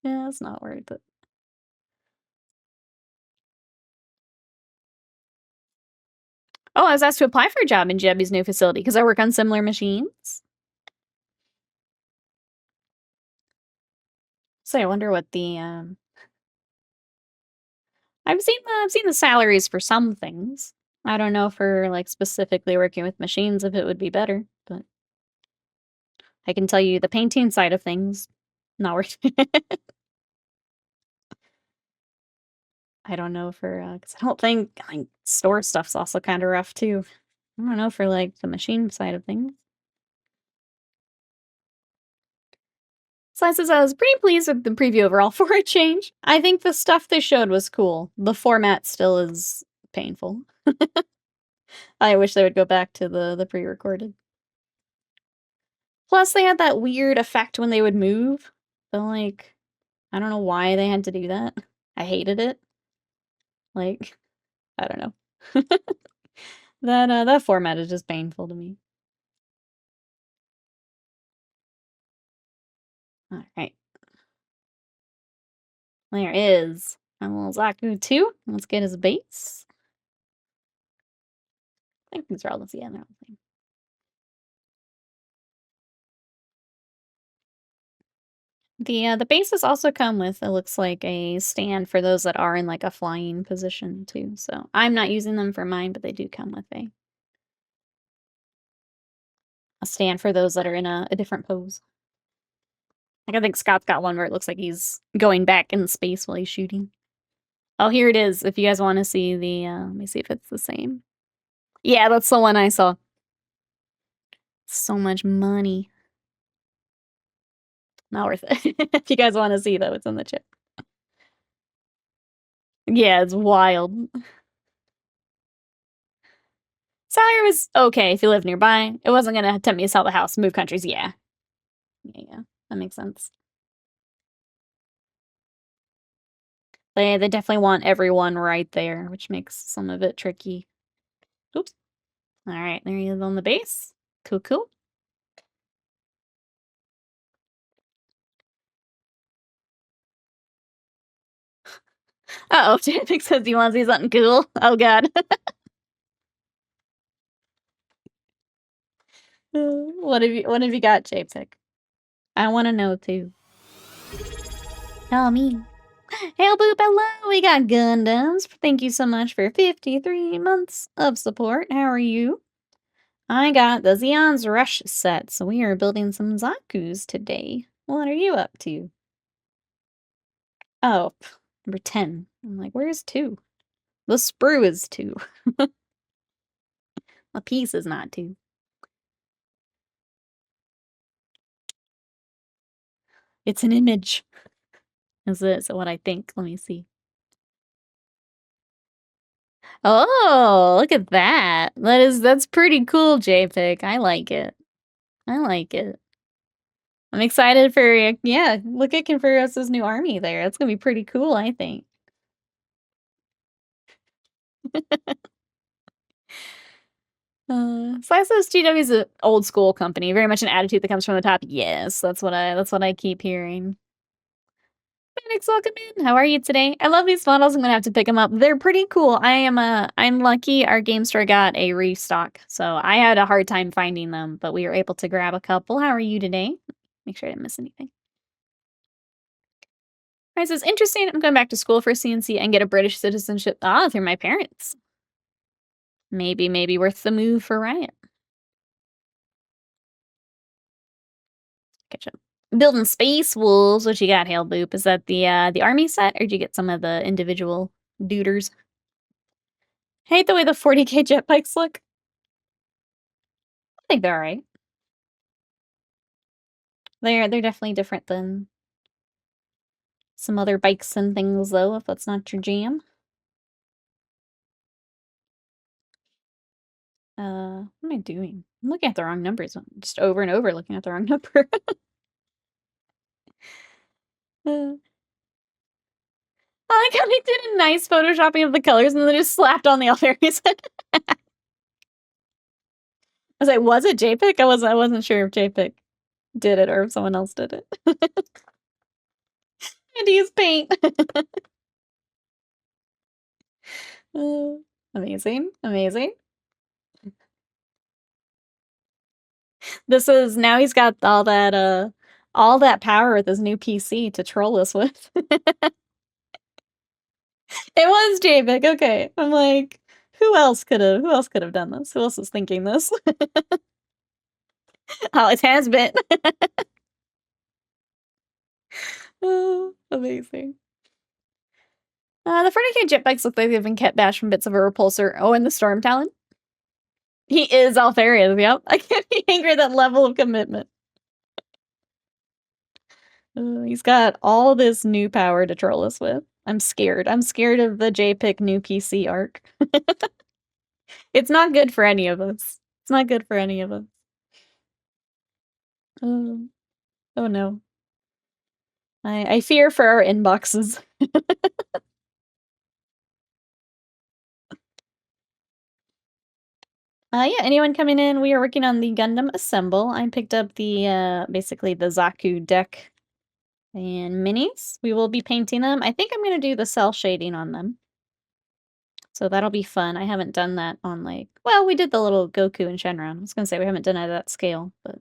Yeah, it's not worth it. Oh, I was asked to apply for a job in GW's new facility because I work on similar machines. So I wonder what the I've seen the salaries for some things. I don't know for like specifically working with machines if it would be better, but I can tell you the painting side of things, not worth it. I don't know for because I don't think like store stuff's also kind of rough too. I don't know for like the machine side of things. Slice says I was pretty pleased with the preview overall for a change. I think the stuff they showed was cool. The format still is painful. I wish they would go back to the pre-recorded. Plus, they had that weird effect when they would move. So, like, I don't know why they had to do that. I hated it. Like, I don't know. That format is just painful to me. All right. There is a little Zaku 2. Let's get his base. I think these are all the same. They're all the same. The bases also come with, it looks like, a stand for those that are in like a flying position too. So I'm not using them for mine, but they do come with a stand for those that are in a different pose. Like I think Scott's got one where it looks like he's going back in space while he's shooting. Oh, here it is. If you guys want to see the, let me see if it's the same. Yeah, that's the one I saw. So much money. Not worth it. If you guys want to see though, it's in the chat. Yeah, it's wild. Salary was okay if you live nearby. It wasn't gonna tempt me to sell the house, move countries. Yeah. Yeah, that makes sense. They definitely want everyone right there, which makes some of it tricky. Oops. All right, there he is on the base. Cool, cool. Uh-oh, Janik says he wants to see something cool. Oh, God. What have you got, JPEG? I want to know, too. Tell me. Hail boop, hello! We got Gundams. Thank you so much for 53 months of support. How are you? I got the Zeon's Rush set, so we are building some Zakus today. What are you up to? Oh, number 10. I'm like, where's 2? The sprue is 2. A piece is not 2. It's an image. Is it what I think? Let me see. Oh, look at that. That's pretty cool, JPEG. I like it. I like it. I'm excited for, yeah, look at Conferos's new army there. That's gonna be pretty cool, I think. Slice's GW is an old school company, very much an attitude that comes from the top. Yes, that's what I keep hearing. Phoenix, welcome in. How are you today? I love these models. I'm gonna have to pick them up. They're pretty cool. I'm lucky our game store got a restock, so I had a hard time finding them, but we were able to grab a couple. How are you today? Make sure I didn't miss anything. This is interesting. I'm going back to school for CNC and get a British citizenship. Ah, through my parents. Maybe worth the move for Riot. catch up. Building Space Wolves. What you got, Hail Boop? Is that the army set, or did you get some of the individual duders? Hate the way the 40k jet bikes look. I think they're alright. They're definitely different than some other bikes and things, though, if that's not your jam. What am I doing? I'm looking at the wrong numbers. I'm just over and over looking at the wrong number. I like how they did a nice photoshopping of the colors and then they just slapped on the other. I was like, was it JPEG? I wasn't sure if JPEG did it or if someone else did it. And to use paint. Amazing, amazing. This is now he's got all that power with his new PC to troll us with. It was JPEG, okay. I'm like, who else could have done this? Who else was thinking this? Oh, it has been. Oh, amazing. The 40k jetbikes look like they've been kept bashed from bits of a repulsor. Oh, and the Storm Talon. He is Altharius, yep. I can't be angry at that level of commitment. He's got all this new power to troll us with. I'm scared. I'm scared of the JPEG new PC arc. It's not good for any of us. It's not good for any of us. Oh no. I fear for our inboxes. Yeah, anyone coming in? We are working on the Gundam Assemble. I picked up the, basically the Zaku deck and minis. We will be painting them. I think I'm gonna do the cell shading on them. So that'll be fun. I haven't done that on, like... Well, we did the little Goku and Shenron. I was gonna say we haven't done it at that scale, but...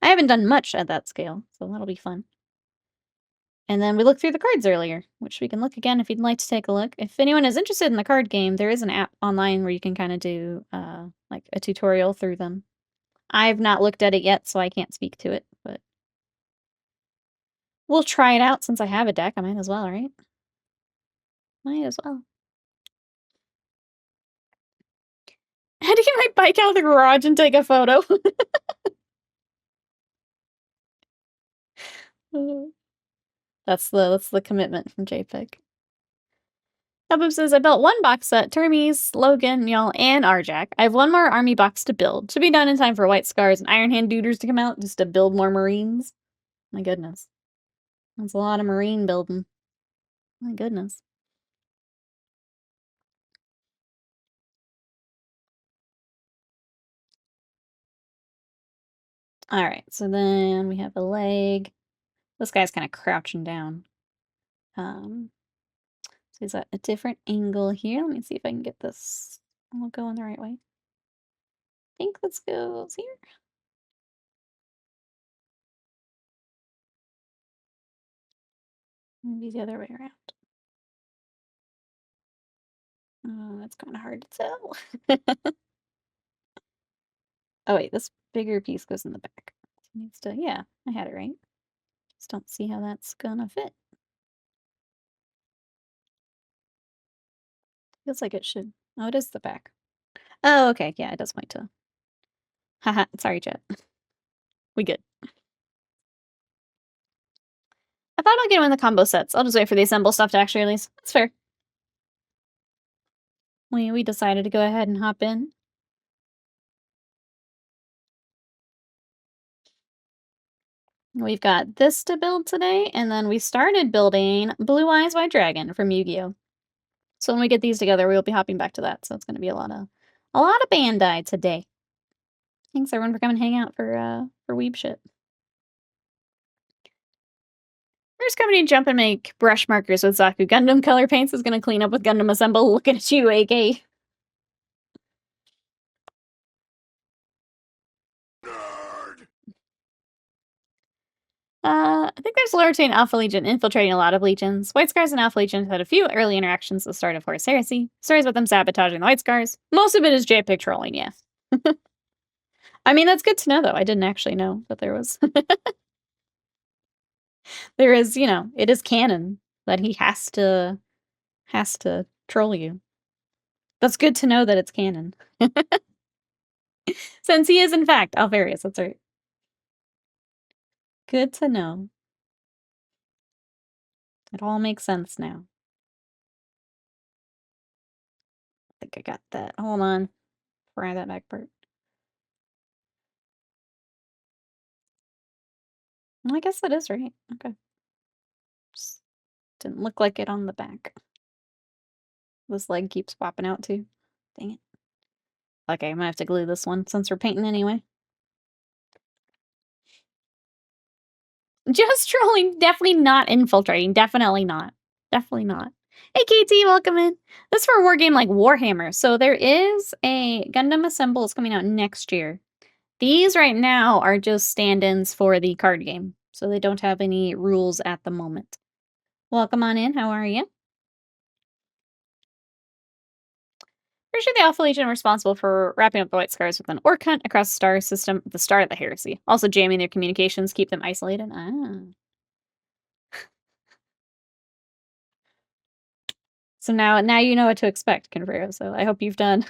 I haven't done much at that scale, so that'll be fun. And then we looked through the cards earlier, which we can look again if you'd like to take a look. If anyone is interested in the card game, there is an app online where you can kind of do, like, a tutorial through them. I've not looked at it yet, so I can't speak to it, but... We'll try it out since I have a deck. I might as well, right? Might as well. I had to get my bike out of the garage and take a photo. That's the commitment from JPEG. Hubub says, I built one box set, Termes, Logan, y'all, and Arjak. I have one more army box to build. Should be done in time for White Scars and Iron Hand Duders to come out, just to build more Marines. My goodness. That's a lot of Marine building. My goodness. Alright, so then we have a leg. This guy's kind of crouching down. So he's at a different angle here. Let me see if I can get this all going the right way. I think this goes here. Maybe the other way around. Oh, that's kind of hard to tell. Oh wait, this bigger piece goes in the back. It needs to, yeah, I had it right. Just don't see how that's gonna fit. Feels like it should. Oh, it is the back. Oh, okay, yeah, it does point to. Haha, sorry, Jet. We good. I thought I'll get him in the combo sets. I'll just wait for the assemble stuff to actually release. That's fair. We decided to go ahead and hop in. We've got this to build today, and then we started building Blue Eyes White Dragon from Yu-Gi-Oh! So when we get these together, we'll be hopping back to that. So it's going to be a lot of Bandai today. Thanks everyone for coming and hang out for Weeb shit. We're just coming to jump and make brush markers with Zaku. Gundam color paints is going to clean up with Gundam Assemble. Looking at you, AK. I think there's Loyalty and Alpha Legion infiltrating a lot of legions. White Scars and Alpha Legion had a few early interactions at the start of Horus Heresy. Stories about them sabotaging the White Scars. Most of it is JPEG trolling, yeah. I mean, that's good to know, though. I didn't actually know that there was. There is, it is canon that he has to troll you. That's good to know that it's canon. Since he is, in fact, Alvarius, that's right. Good to know. It all makes sense now. I think I got that. Hold on. Fry that back part. Well, I guess that is right. Okay. Just didn't look like it on the back. This leg keeps popping out too. Dang it. Okay, I'm gonna have to glue this one since we're painting anyway. Just trolling. Definitely not infiltrating. Definitely not. Definitely not. Hey, KT, welcome in. This is for a war game like Warhammer. So there is a Gundam Assemble is coming out next year. These right now are just stand-ins for the card game. So they don't have any rules at the moment. Welcome on in. How are you? Pretty sure the Alpha Legion are responsible for wrapping up the White Scars with an orc hunt across the star system at the start of the heresy. Also jamming their communications, keep them isolated. Ah. So now you know what to expect, Confrero. So I hope you've done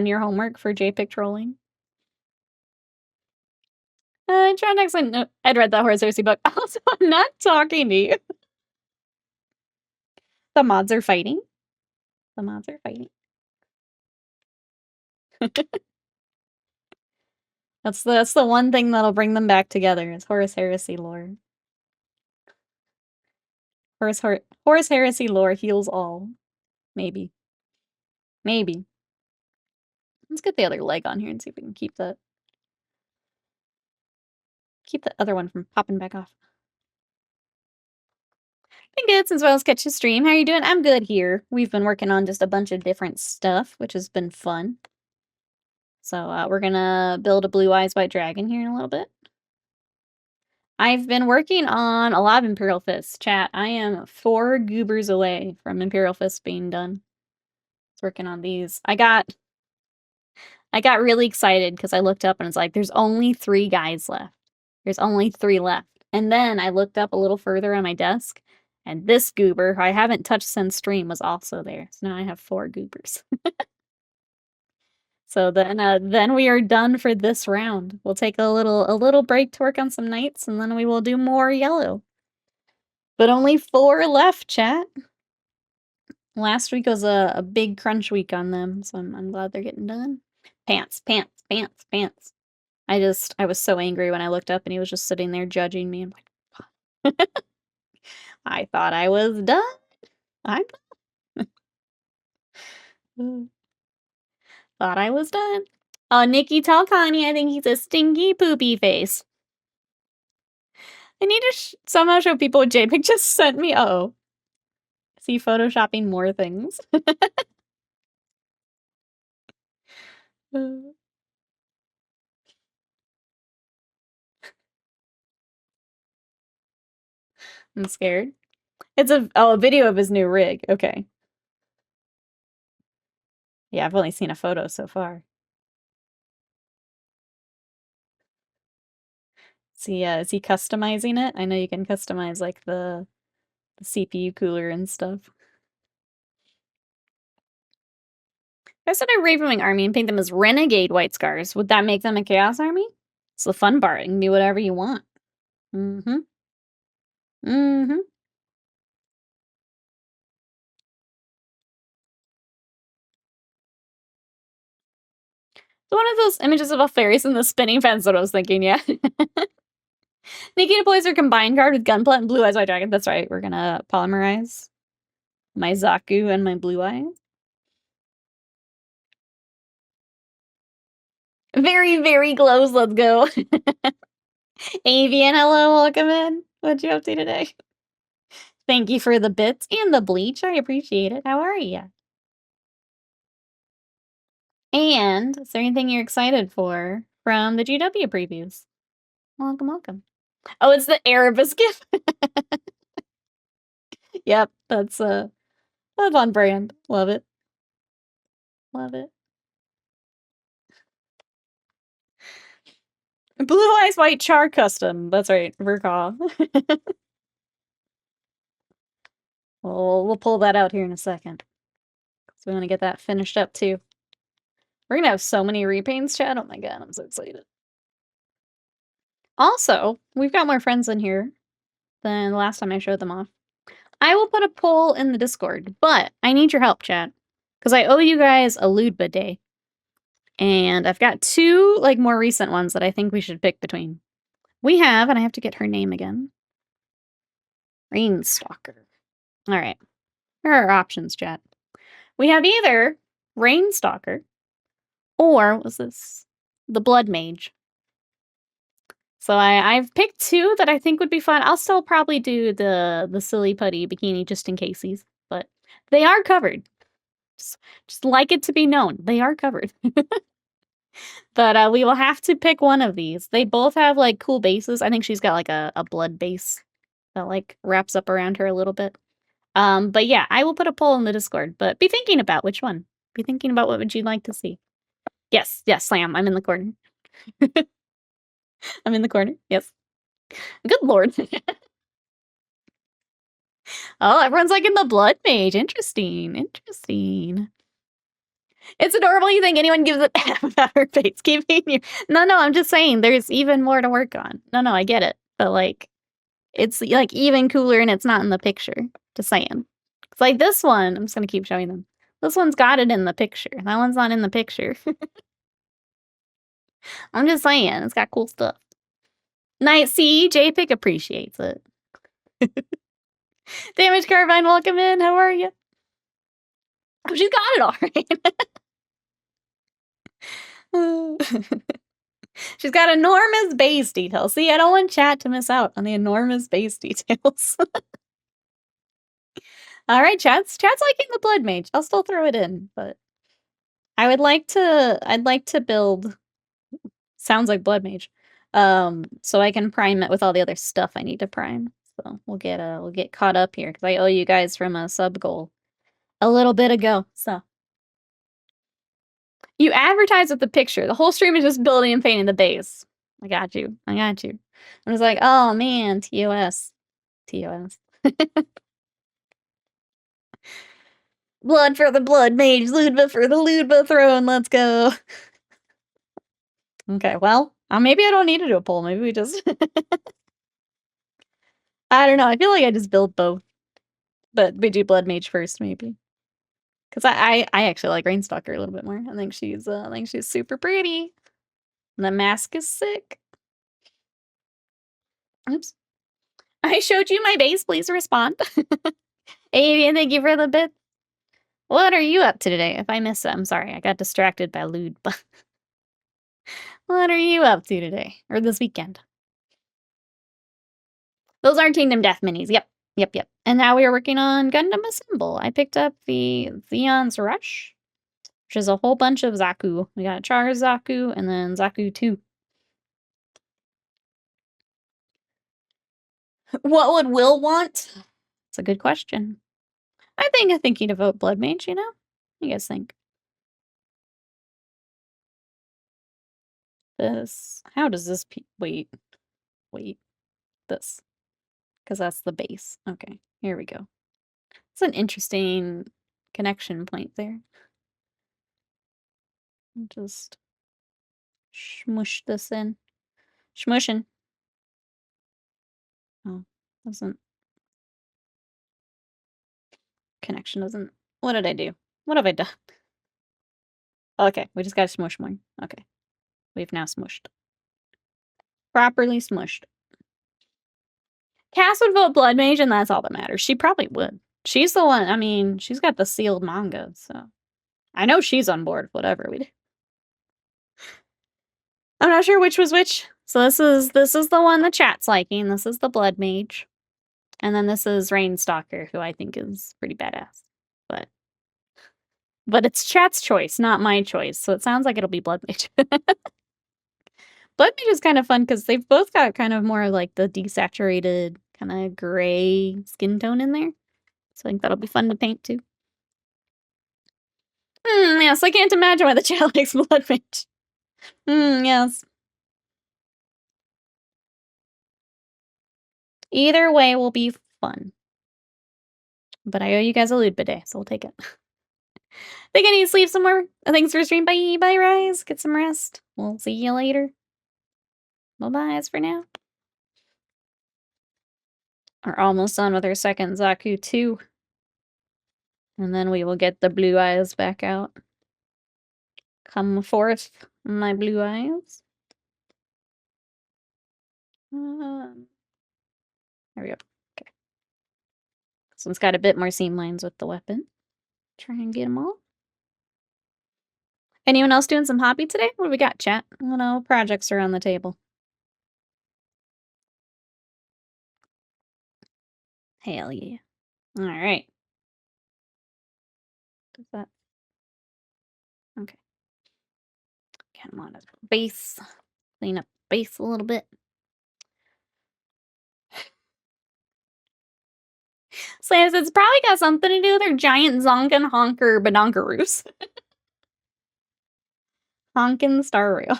your homework for JPEG trolling. John, excellent. No, I'd read that Horus Heresy book. Also, I'm not talking to you. The mods are fighting. The mods are fighting. That's the one thing that'll bring them back together is Horus Heresy lore. Horus Heresy lore heals all. Maybe. Maybe. Let's get the other leg on here and see if we can keep the other one from popping back off. Been good since Wells catch his stream. How are you doing? I'm good here. We've been working on just a bunch of different stuff, which has been fun. So we're gonna build a blue eyes white dragon here in a little bit. I've been working on a lot of Imperial Fists. Chat, I am 4 goobers away from Imperial Fists being done. I was working on these. I got really excited because I looked up and it's like, there's only 3 guys left. There's only 3 left. And then I looked up a little further on my desk, and this goober, who I haven't touched since stream, was also there. So now I have 4 goobers. So then we are done for this round. We'll take a little break to work on some knights, and then we will do more yellow. But only 4 left, chat. Last week was a big crunch week on them, so I'm glad they're getting done. Pants, pants, pants, pants. I was so angry when I looked up and he was just sitting there judging me. I'm like, I thought I was done. I'm done. Thought I was done. Oh, Nikki, tell Connie I think he's a stinky poopy face. I need to somehow show people what JPEG just sent me. Uh-oh. Is he photoshopping more things? I'm scared. It's a video of his new rig. Okay. Yeah, I've only seen a photo so far. Is he customizing it? I know you can customize like the CPU cooler and stuff. If I said a Ravenwing army and paint them as renegade white scars, would that make them a chaos army? It's the fun part. You can do whatever you want. Mm-hmm. Mm-hmm. So one of those images of a fairies and the spinning fence that I was thinking, yeah. Nikki deploys her combined card with Gunpla and Blue Eyes White Dragon. That's right. We're gonna polymerize my Zaku and my Blue Eye. Very, very close. Let's go. Avian, hello, welcome in. What'd you up to today? Thank you for the bits and the bleach. I appreciate it. How are you? And is there anything you're excited for from the GW previews? Welcome, welcome. Oh, it's the Erebus gift. Yep, that's on brand. Love it. Love it. Blue Eyes White Char Custom. That's right, recall. We'll pull that out here in a second. So we want to get that finished up too. We're gonna have so many repaints, chat. Oh my god, I'm so excited. Also, we've got more friends in here than the last time I showed them off. I will put a poll in the Discord, but I need your help, chat. Because I owe you guys a Ludba day. And I've got two, like, more recent ones that I think we should pick between. We have, and I have to get her name again. Rainstalker. Alright. Here are our options, chat. We have either Rainstalker or, what's this? The Blood Mage. So I've picked two that I think would be fun. I'll still probably do the silly putty bikini just in caseies, but they are covered. Just like it to be known, they are covered. But we will have to pick one of these. They both have like cool bases. I think she's got like a blood base that like wraps up around her a little bit. But yeah, I will put a poll in the Discord, but be thinking about which one. Be thinking about what would you like to see. Yes, Slam, I'm in the corner. I'm in the corner, yes. Good lord. Oh, everyone's like in the blood mage. Interesting. It's adorable you think anyone gives a F about her face keeping you. No, I'm just saying there's even more to work on. No, I get it. But like, it's like even cooler and it's not in the picture. Just saying. It's like this one, I'm just gonna keep showing them. This one's got it in the picture. That one's not in the picture. I'm just saying, it's got cool stuff. Nice, see, JPIC appreciates it. Damage Carbine, welcome in. How are you? Oh, she's got it all right. She's got enormous base details. See, I don't want chat to miss out on the enormous base details. All right, chat's liking the blood mage. I'll still throw it in, but I'd like to build. Sounds like blood mage. So I can prime it with all the other stuff I need to prime. So we'll get caught up here because I owe you guys from a sub goal a little bit ago. So you advertise with the picture. The whole stream is just building and painting the base. I got you. I'm just like, oh man, TOS. Blood for the blood mage, Ludba for the Ludba throne. Let's go. Okay, well, maybe I don't need to do a poll. Maybe we just. I don't know. I feel like I just build both, but we do blood mage first, maybe. Because I actually like Rainstalker a little bit more. I think she's super pretty. And the mask is sick. Oops. I showed you my base. Please respond. Hey, thank you for the bit. What are you up to today? If I missed it, I'm sorry. I got distracted by Lewd. What are you up to today? Or this weekend? Those are Kingdom Death minis. Yep. And now we are working on Gundam Assemble. I picked up the Zeon's Rush, which is a whole bunch of Zaku. We got Char Zaku and then Zaku 2. What would Will want? It's a good question. I think he'd vote Blood Mage, you know? What do you guys think? This. How does this wait. This. Because that's the base. Okay, here we go. It's an interesting connection point there. Just smush this in. Smushing. Oh, doesn't. Connection doesn't. What did I do? What have I done? Okay, we just gotta smush more. Okay. We've now smushed. Properly smushed. Cass would vote Blood Mage, and that's all that matters. She probably would. She's the one, I mean, she's got the sealed manga, so. I know she's on board, whatever we do. I'm not sure which was which. So this is the one the chat's liking. This is the Blood Mage. And then this is Rainstalker, who I think is pretty badass. But it's chat's choice, not my choice. So it sounds like it'll be Blood Mage. Blood Mage is kind of fun because they've both got kind of more like the desaturated kind of gray skin tone in there. So I think that'll be fun to paint too. Yes, I can't imagine why the chat likes Blood Mage. Yes. Either way will be fun. But I owe you guys a lewd bidet, so we'll take it. Think I need to sleep some more. Thanks for the stream. Bye. Bye, Rise. Get some rest. We'll see you later. Bye-bye for now. We're almost done with our second Zaku 2. And then we will get the blue eyes back out. Come forth, my blue eyes. There we go. Okay. This one's got a bit more seam lines with the weapon. Try and get them all. Anyone else doing some hobby today? What do we got, chat? What projects are on the table? Hell yeah. All right. Does that... Okay. Kind of want to base. Clean up base a little bit. Sam says it's probably got something to do with their giant zonkin honker badonkaroos. Honkin' Star Rail.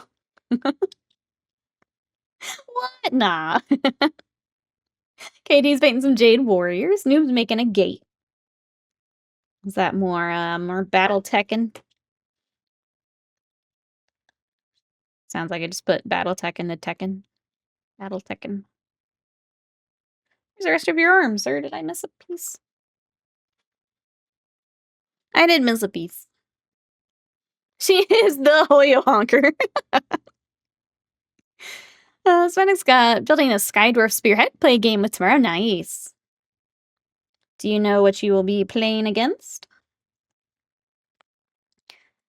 What? Nah. Katie's painting some Jade Warriors. Noob's making a gate. Is that more Battle Tekken? Sounds like I just put Battle Tekken to Tekken. Battle Tekken. Where's the rest of your arms, or did I miss a piece? I did miss a piece. She is the Hoyo honker. Svenix got building a Skydwarf Spearhead. Play a game with tomorrow. Nice. Do you know what you will be playing against?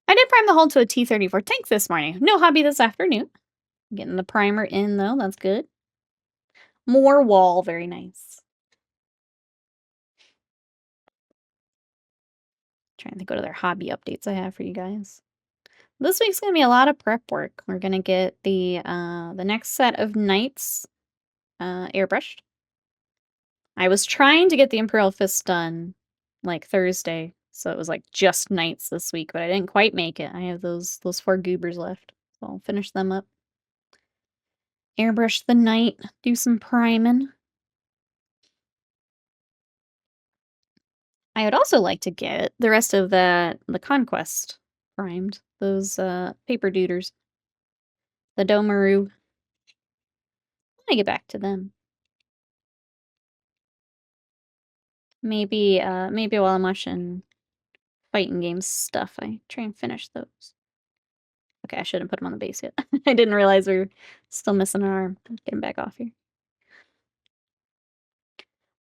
I did prime the hull to a T-34 tank this morning. No hobby this afternoon. Getting the primer in, though. That's good. More wall. Very nice. Trying to think what other hobby updates I have for you guys. This week's going to be a lot of prep work. We're going to get the next set of knights airbrushed. I was trying to get the Imperial Fist done like Thursday, so it was like just knights this week, but I didn't quite make it. I have those 4 goobers left, so I'll finish them up. Airbrush the knight, do some priming. I would also like to get the rest of the Conquest primed. Those paper duders. The Domaru. I get back to them. Maybe while I'm watching fighting games stuff, I try and finish those. Okay, I shouldn't put them on the base yet. I didn't realize we were still missing an arm. Get him back off here.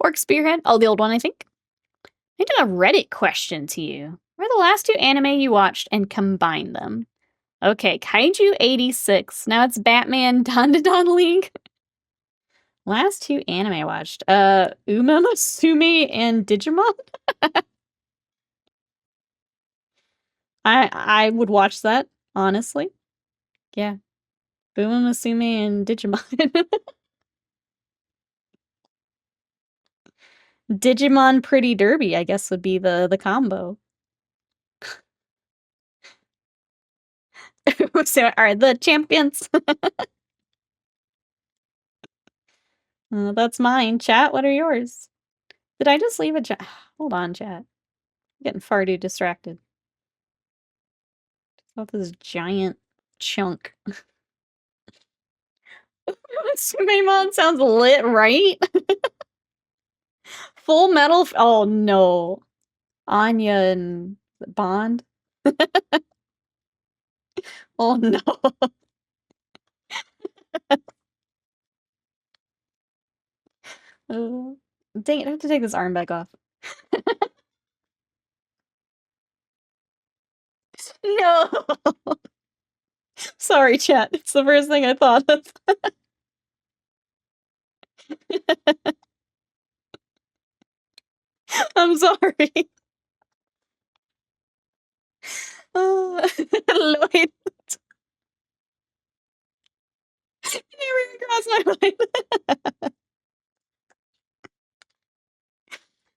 Orc Spearhead. Oh, the old one, I think. I did a Reddit question to you. What are the last 2 anime you watched and combine them? Okay, Kaiju 86. Now it's Batman Don League. Last 2 anime I watched. Uma Musume and Digimon. I would watch that, honestly. Yeah. Uma Musume and Digimon. Digimon Pretty Derby, I guess, would be the combo. So, alright, the champions. That's mine. Chat, what are yours? Did I just leave a chat? Hold on, chat. I'm getting far too distracted. Just this giant chunk. Sumemon sounds lit, right? Full Metal. Oh no. Anya and Bond. Oh no. Dang it, I have to take this arm back off. No. Sorry, chat. It's the first thing I thought of. I'm sorry. Lloyd. Never even crossed my mind.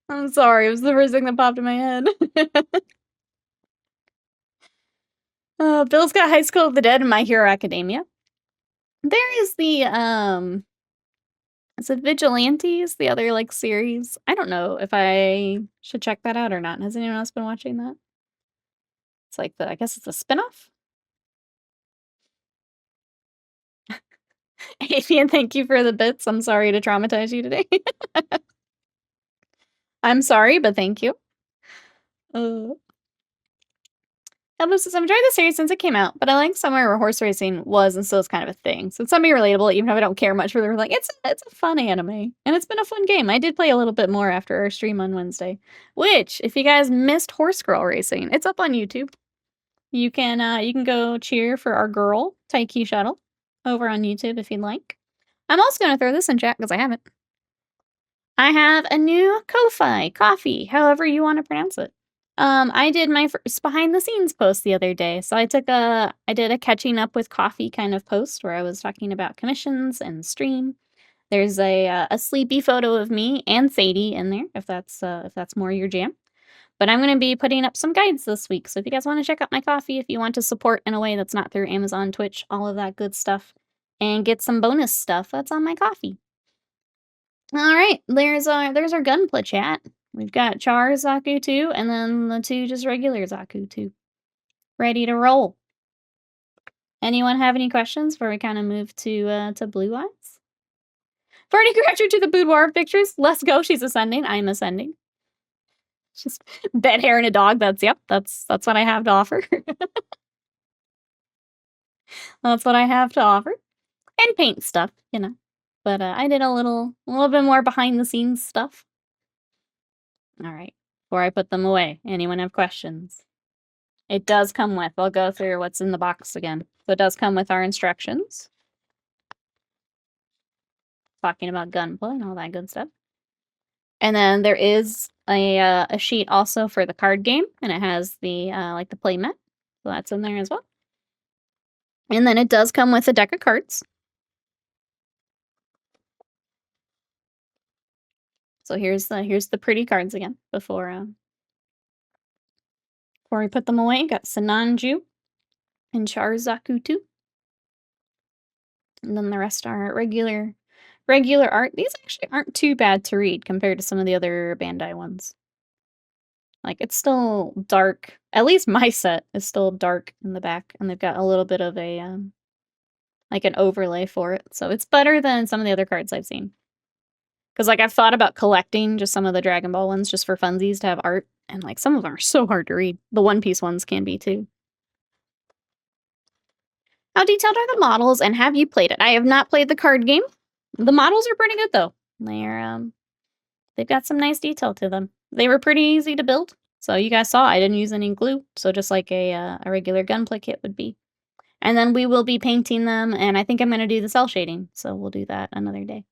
I'm sorry. It was the first thing that popped in my head. Bill's got High School of the Dead and My Hero Academia. There is the Is it Vigilantes, the other, like, series? I don't know if I should check that out or not. Has anyone else been watching that? It's like I guess it's a spinoff? Avian, thank you for the bits. I'm sorry to traumatize you today. I'm sorry, but thank you. Elbow says, I've enjoyed the series since it came out, but I like somewhere where horse racing was and still is kind of a thing. So it's something relatable, even if I don't care much for the like it's a fun anime. And it's been a fun game. I did play a little bit more after our stream on Wednesday. Which, if you guys missed Horse Girl Racing, it's up on YouTube. You can go cheer for our girl, Taiki Shuttle, over on YouTube if you'd like. I'm also gonna throw this in chat because I haven't. I have a new Ko-Fi coffee, however you want to pronounce it. I did my first behind the scenes post the other day. So I did a catching up with coffee kind of post where I was talking about commissions and stream. There's a sleepy photo of me and Sadie in there if that's more your jam. But I'm going to be putting up some guides this week. So if you guys want to check out my coffee, if you want to support in a way that's not through Amazon, Twitch, all of that good stuff, and get some bonus stuff, that's on my coffee. All right, there's our Gunpla chat. We've got Char Zaku 2, and then the 2 just regular Zaku 2. Ready to roll. Anyone have any questions before we kind of move to Blue Eyes? Farty Crasher to the boudoir pictures. Let's go. She's ascending. I'm ascending. Just bed hair and a dog. That's what I have to offer. That's what I have to offer. And paint stuff, you know. But I did a little bit more behind the scenes stuff. All right. Before I put them away, anyone have questions? It does come with, I'll go through what's in the box again. So it does come with our instructions. Talking about Gunpla and all that good stuff. And then there is a sheet also for the card game, and it has the like the play mat. So that's in there as well. And then it does come with a deck of cards. So here's the pretty cards again before we put them away. Got Sananju and Charzaku 2. And then the rest are regular art. These actually aren't too bad to read compared to some of the other Bandai ones. Like, it's still dark. At least my set is still dark in the back, and they've got a little bit of a, like an overlay for it. So it's better than some of the other cards I've seen. Because, like, I've thought about collecting just some of the Dragon Ball ones just for funsies to have art, and, like, some of them are so hard to read. The One Piece ones can be, too. How detailed are the models, and have you played it? I have not played the card game. The models are pretty good, though. They've got some nice detail to them. They were pretty easy to build. So you guys saw I didn't use any glue, so just like a regular Gunpla kit would be. And then we will be painting them, and I think I'm going to do the cell shading, so we'll do that another day.